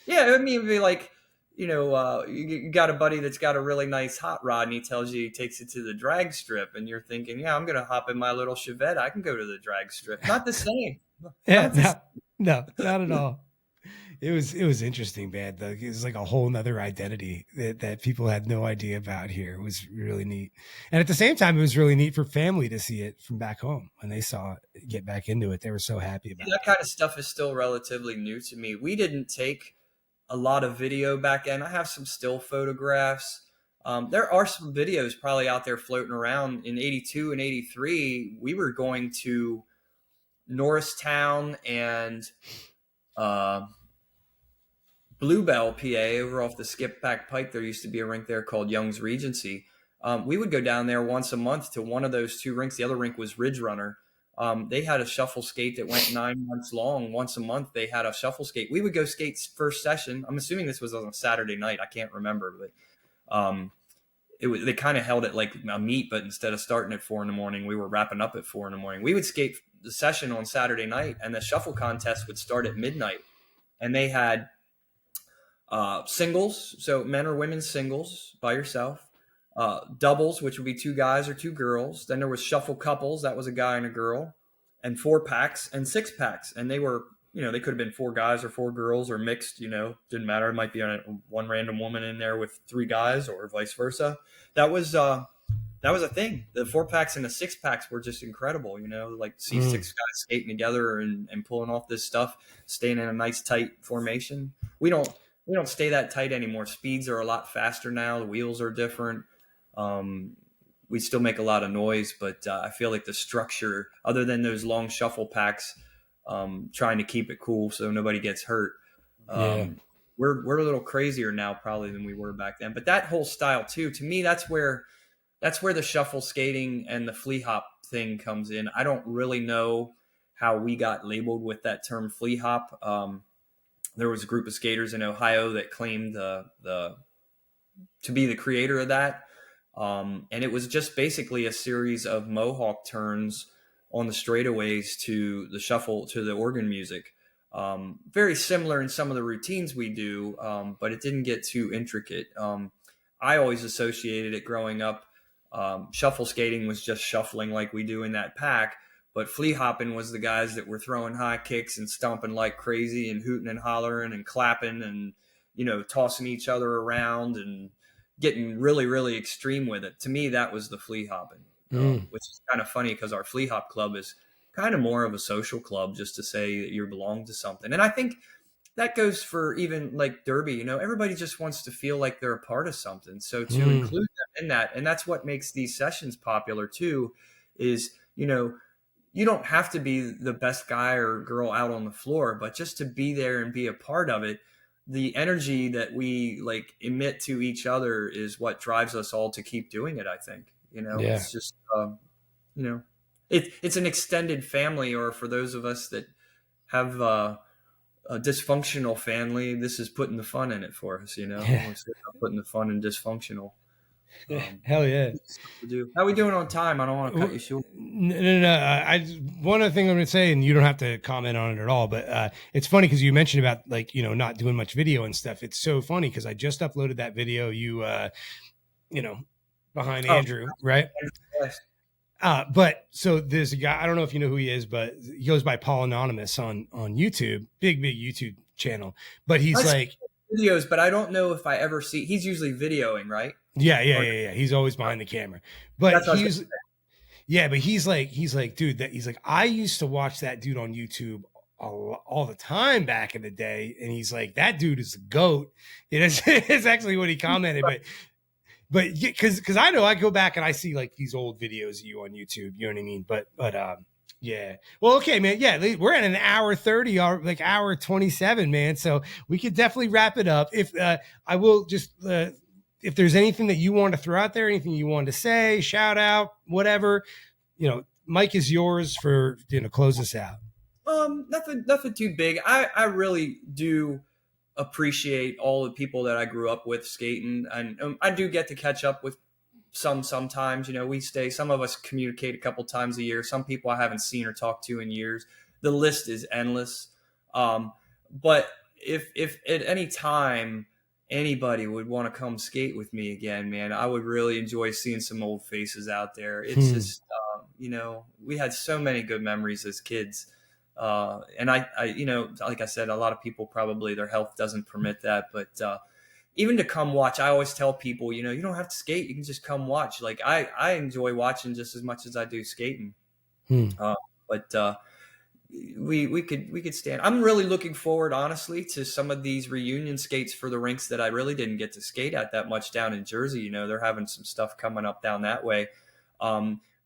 Yeah, I mean, it'd be like, you got a buddy that's got a really nice hot rod, and he tells you he takes it to the drag strip, and you're thinking, yeah, I'm gonna hop in my little Chevette. I can go to the drag strip. Not the same. Yeah, no, not at all. It was interesting, man. It was like a whole nother identity that people had no idea about here. It was really neat. And at the same time, it was really neat for family to see it from back home. When they saw it, get back into it, they were so happy about it. That kind of stuff is still relatively new to me. We didn't take a lot of video back then. I have some still photographs. There are some videos probably out there floating around. In 82 and 83, we were going to Norristown and Bluebell, PA, over off the Skip Back Pike. There used to be a rink there called Young's Regency. We would go down there once a month to one of those two rinks. The other rink was Ridge Runner. They had a shuffle skate that went 9 months long. Once a month, they had a shuffle skate. We would go skate first session. I'm assuming this was on a Saturday night. I can't remember, but they kind of held it like a meet, but instead of starting at 4 a.m, we were wrapping up at 4 a.m. We would skate the session on Saturday night, and the shuffle contest would start at midnight. And they had singles, so men or women singles by yourself, doubles, which would be 2 guys or 2 girls. Then there was shuffle couples, that was a guy and a girl, and 4-packs and 6-packs. And they were, they could have been 4 guys or 4 girls or mixed, didn't matter. It might be one random woman in there with 3 guys or vice versa. That was a thing. The 4-packs and the 6-packs were just incredible, like see 6 guys skating together and pulling off this stuff, staying in a nice tight formation. We don't stay that tight anymore. Speeds are a lot faster now. The wheels are different. We still make a lot of noise, but I feel like the structure, other than those long shuffle packs, trying to keep it cool so nobody gets hurt. We're a little crazier now probably than we were back then. But that whole style too, to me, that's where the shuffle skating and the flea hop thing comes in. I don't really know how we got labeled with that term flea hop. There was a group of skaters in Ohio that claimed to be the creator of that. And it was just basically a series of mohawk turns on the straightaways to the shuffle, to the organ music. Very similar in some of the routines we do, but it didn't get too intricate. I always associated it growing up. Shuffle skating was just shuffling like we do in that pack, but flea hopping was the guys that were throwing high kicks and stomping like crazy and hooting and hollering and clapping and, tossing each other around and getting really, really extreme with it. To me, that was the flea hopping, which is kind of funny because our Flea Hop Club is kind of more of a social club, just to say that you belong to something. And I think that goes for even like Derby, everybody just wants to feel like they're a part of something. So to include them in that, and that's what makes these sessions popular too, is, you don't have to be the best guy or girl out on the floor, but just to be there and be a part of it, the energy that we like emit to each other is what drives us all to keep doing it. I think, it's just, it's an extended family, or for those of us that have, a dysfunctional family, this is putting the fun in it for us, putting the fun in dysfunctional. Hell yeah. How we doing on time? I don't want to cut you short. No. One other thing I'm going to say, and you don't have to comment on it at all, but it's funny because you mentioned about like, not doing much video and stuff. It's so funny because I just uploaded that video, behind Andrew, right? Yes. But so there's a guy, I don't know if you know who he is, but he goes by Paul Anonymous on YouTube, big YouTube channel. But he's videos, but I don't know if I ever see, he's usually videoing, right? Yeah. He's always behind the camera, but he's like, dude, he's like, I used to watch that dude on YouTube all the time back in the day. And he's like, that dude is a goat. It's actually what he commented, but because I know I go back and I see like these old videos of you on YouTube, you know what I mean? But yeah. Well, okay, man. Yeah, we're at an hour 30 or like hour 27, man. So we could definitely wrap it up. If I will just if there's anything that you want to throw out there, anything you want to say, shout out, whatever, Mike is yours for close us out. Nothing too big. I really do appreciate all the people that I grew up with skating, and I do get to catch up with sometimes. Some of us communicate a couple times a year. Some people I haven't seen or talked to in years. The list is endless. But if at any time anybody would want to come skate with me again, man, I would really enjoy seeing some old faces out there. It's just we had so many good memories as kids. And I like I said, a lot of people probably their health doesn't permit that, but even to come watch, I always tell people, you don't have to skate. You can just come watch. Like I enjoy watching just as much as I do skating. But we could stand. I'm really looking forward, honestly, to some of these reunion skates for the rinks that I really didn't get to skate at that much down in Jersey. They're having some stuff coming up down that way.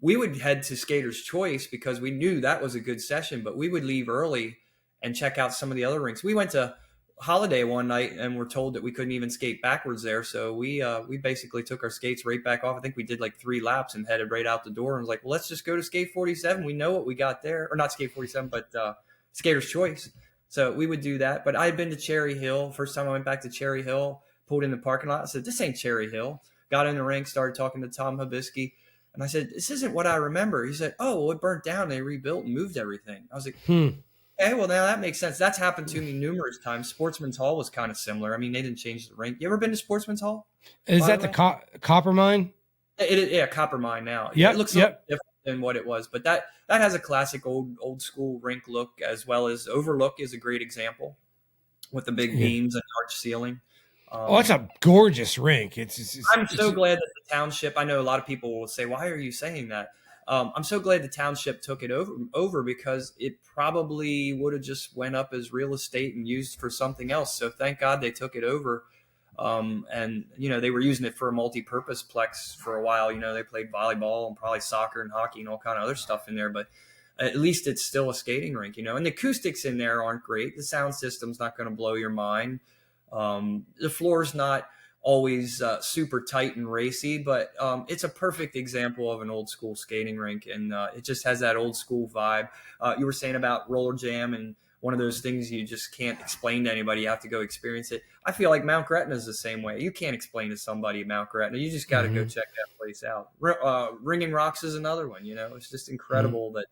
We would head to Skater's Choice because we knew that was a good session, but we would leave early and check out some of the other rinks. We went to holiday one night and we're told that we couldn't even skate backwards there. So we basically took our skates right back off. I think we did like 3 laps and headed right out the door and was like, well, let's just go to Skate 47. We know what we got there, or not Skate 47, but Skater's Choice. So we would do that. But I had been to Cherry Hill. First time I went back to Cherry Hill, pulled in the parking lot. I said, this ain't Cherry Hill. Got in the rink, started talking to Tom Habisky. And I said, this isn't what I remember. He said, oh, well, it burnt down. They rebuilt and moved everything. I was like, okay, well, now that makes sense. That's happened to me numerous times. Sportsman's Hall was kind of similar. I mean, they didn't change the rink. You ever been to Sportsman's Hall? Is that the copper mine? Yeah, copper mine now. Yeah, it looks a little different than what it was, but that has a classic old school rink look, as well as Overlook is a great example with the big beams and arch ceiling. It's a gorgeous rink. I'm so glad that the township. I know a lot of people will say, "Why are you saying that?" I'm so glad the township took it over because it probably would have just went up as real estate and used for something else. So thank God they took it over. And they were using it for a multi-purpose plex for a while. They played volleyball and probably soccer and hockey and all kind of other stuff in there, but at least it's still a skating rink, and the acoustics in there aren't great. The sound system's not going to blow your mind. The floor's not always super tight and racy, but it's a perfect example of an old school skating rink, and it just has that old school vibe. You were saying about roller jam, and one of those things you just can't explain to anybody. You have to go experience it. I feel like Mount Gretna is the same way. You can't explain to somebody Mount Gretna. You just got to go check that place out. Ringing Rocks is another one. It's just incredible that.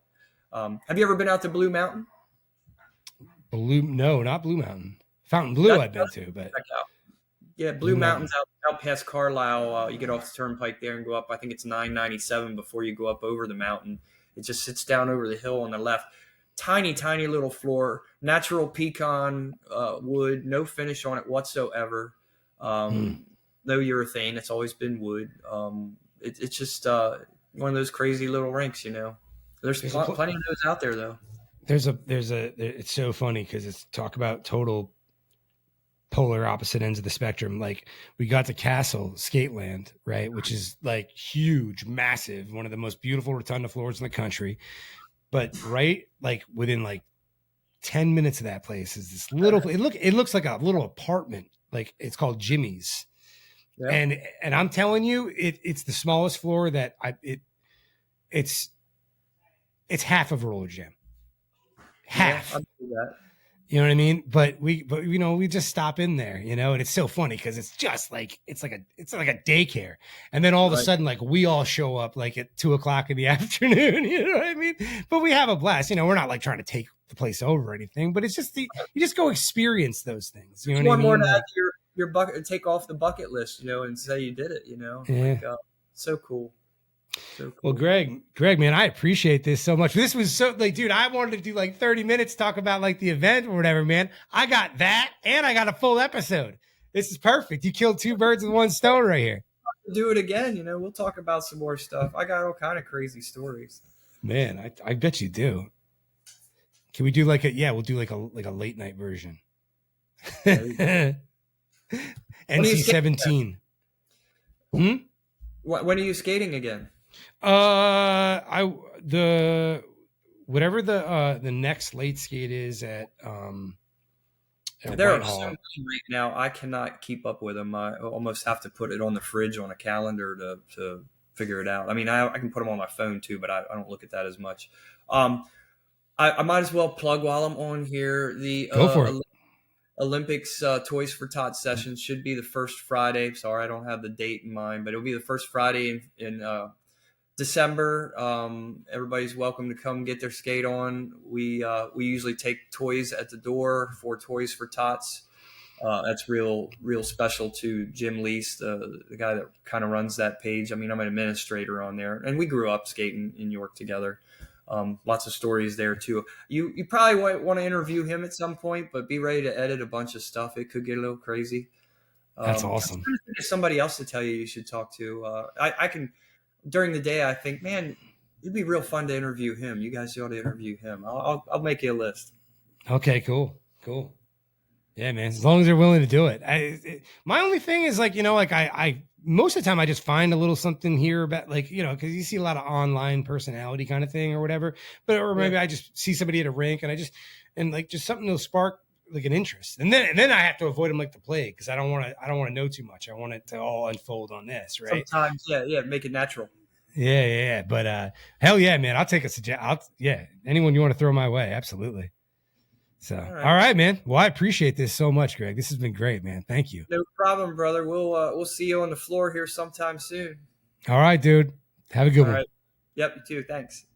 Have you ever been out to Blue Mountain? No, not Blue Mountain. Fountain Blue I've been to, but yeah, Blue Mountain's out past Carlisle. You get off the turnpike there and go up. I think it's 997 before you go up over the mountain. It just sits down over the hill on the left. Tiny, tiny little floor, natural pecan wood, no finish on it whatsoever. No urethane. It's always been wood. It's just one of those crazy little rinks, There's plenty of those out there, though. It's so funny because it's talk about total polar opposite ends of the spectrum. Like we got to Castle Skateland, right, which is like huge, massive, one of the most beautiful rotunda floors in the country. But right, like within like 10 minutes of that place is this little. It looks like a little apartment. Like it's called Jimmy's, and I'm telling you, it's the smallest floor that it's half of roller jam. Half. I'll do that. You know what I mean? But we just stop in there, and it's so funny because it's just like it's like a daycare, and then all of a sudden, like we all show up like at 2:00 in the afternoon. You know what I mean? But we have a blast. We're not like trying to take the place over or anything, but it's just you just go experience those things. You know what I mean? One more to add your bucket, take off the bucket list, and say you did it. So cool. So cool. Well, Greg, man, I appreciate this so much. This was so like, dude, I wanted to do like 30 minutes talk about like the event or whatever, man. I got that and I got a full episode. This is perfect. You killed 2 birds with 1 stone right here. Do it again. We'll talk about some more stuff. I got all kind of crazy stories. Man, I bet you do. Can we do we'll do like a late night version. NC-17. When are you skating again? Whatever the next late skate is at there are so many right now. I cannot keep up with them. I almost have to put it on the fridge on a calendar to figure it out. I mean, I can put them on my phone too, but I don't look at that as much. I might as well plug while I'm on here. The Go for it. Olympics Toys for Tots session should be the first Friday. Sorry, I don't have the date in mind, but it'll be the first Friday in December. Everybody's welcome to come get their skate on. We usually take toys at the door for Toys for Tots. That's real special to Jim Lease, the guy that kind of runs that page. I mean, I'm an administrator on there, and we grew up skating in York together. Lots of stories there too. You probably want to interview him at some point, but be ready to edit a bunch of stuff. It could get a little crazy. That's awesome. There's somebody else to tell you should talk to. I can during the day. I think, man, it'd be real fun to interview him. You guys ought to interview him. I'll make you a list. Okay, cool. Yeah, man. As long as they're willing to do it. My only thing is like, I most of the time I just find a little something here about like, because you see a lot of online personality kind of thing or whatever, or maybe I just see somebody at a rink and just something will spark like an interest, and then I have to avoid them like the plague because I don't want to know too much. I want it to all unfold on this, right? Sometimes, yeah, make it natural. Yeah. But hell yeah, man, I'll take a suggestion. Yeah, anyone you want to throw my way, absolutely. So all right, man. Well, I appreciate this so much, Greg. This has been great, man. Thank you. No problem, brother. We'll see you on the floor here sometime soon. All right, dude. Have a good one. All right. Yep, you too. Thanks.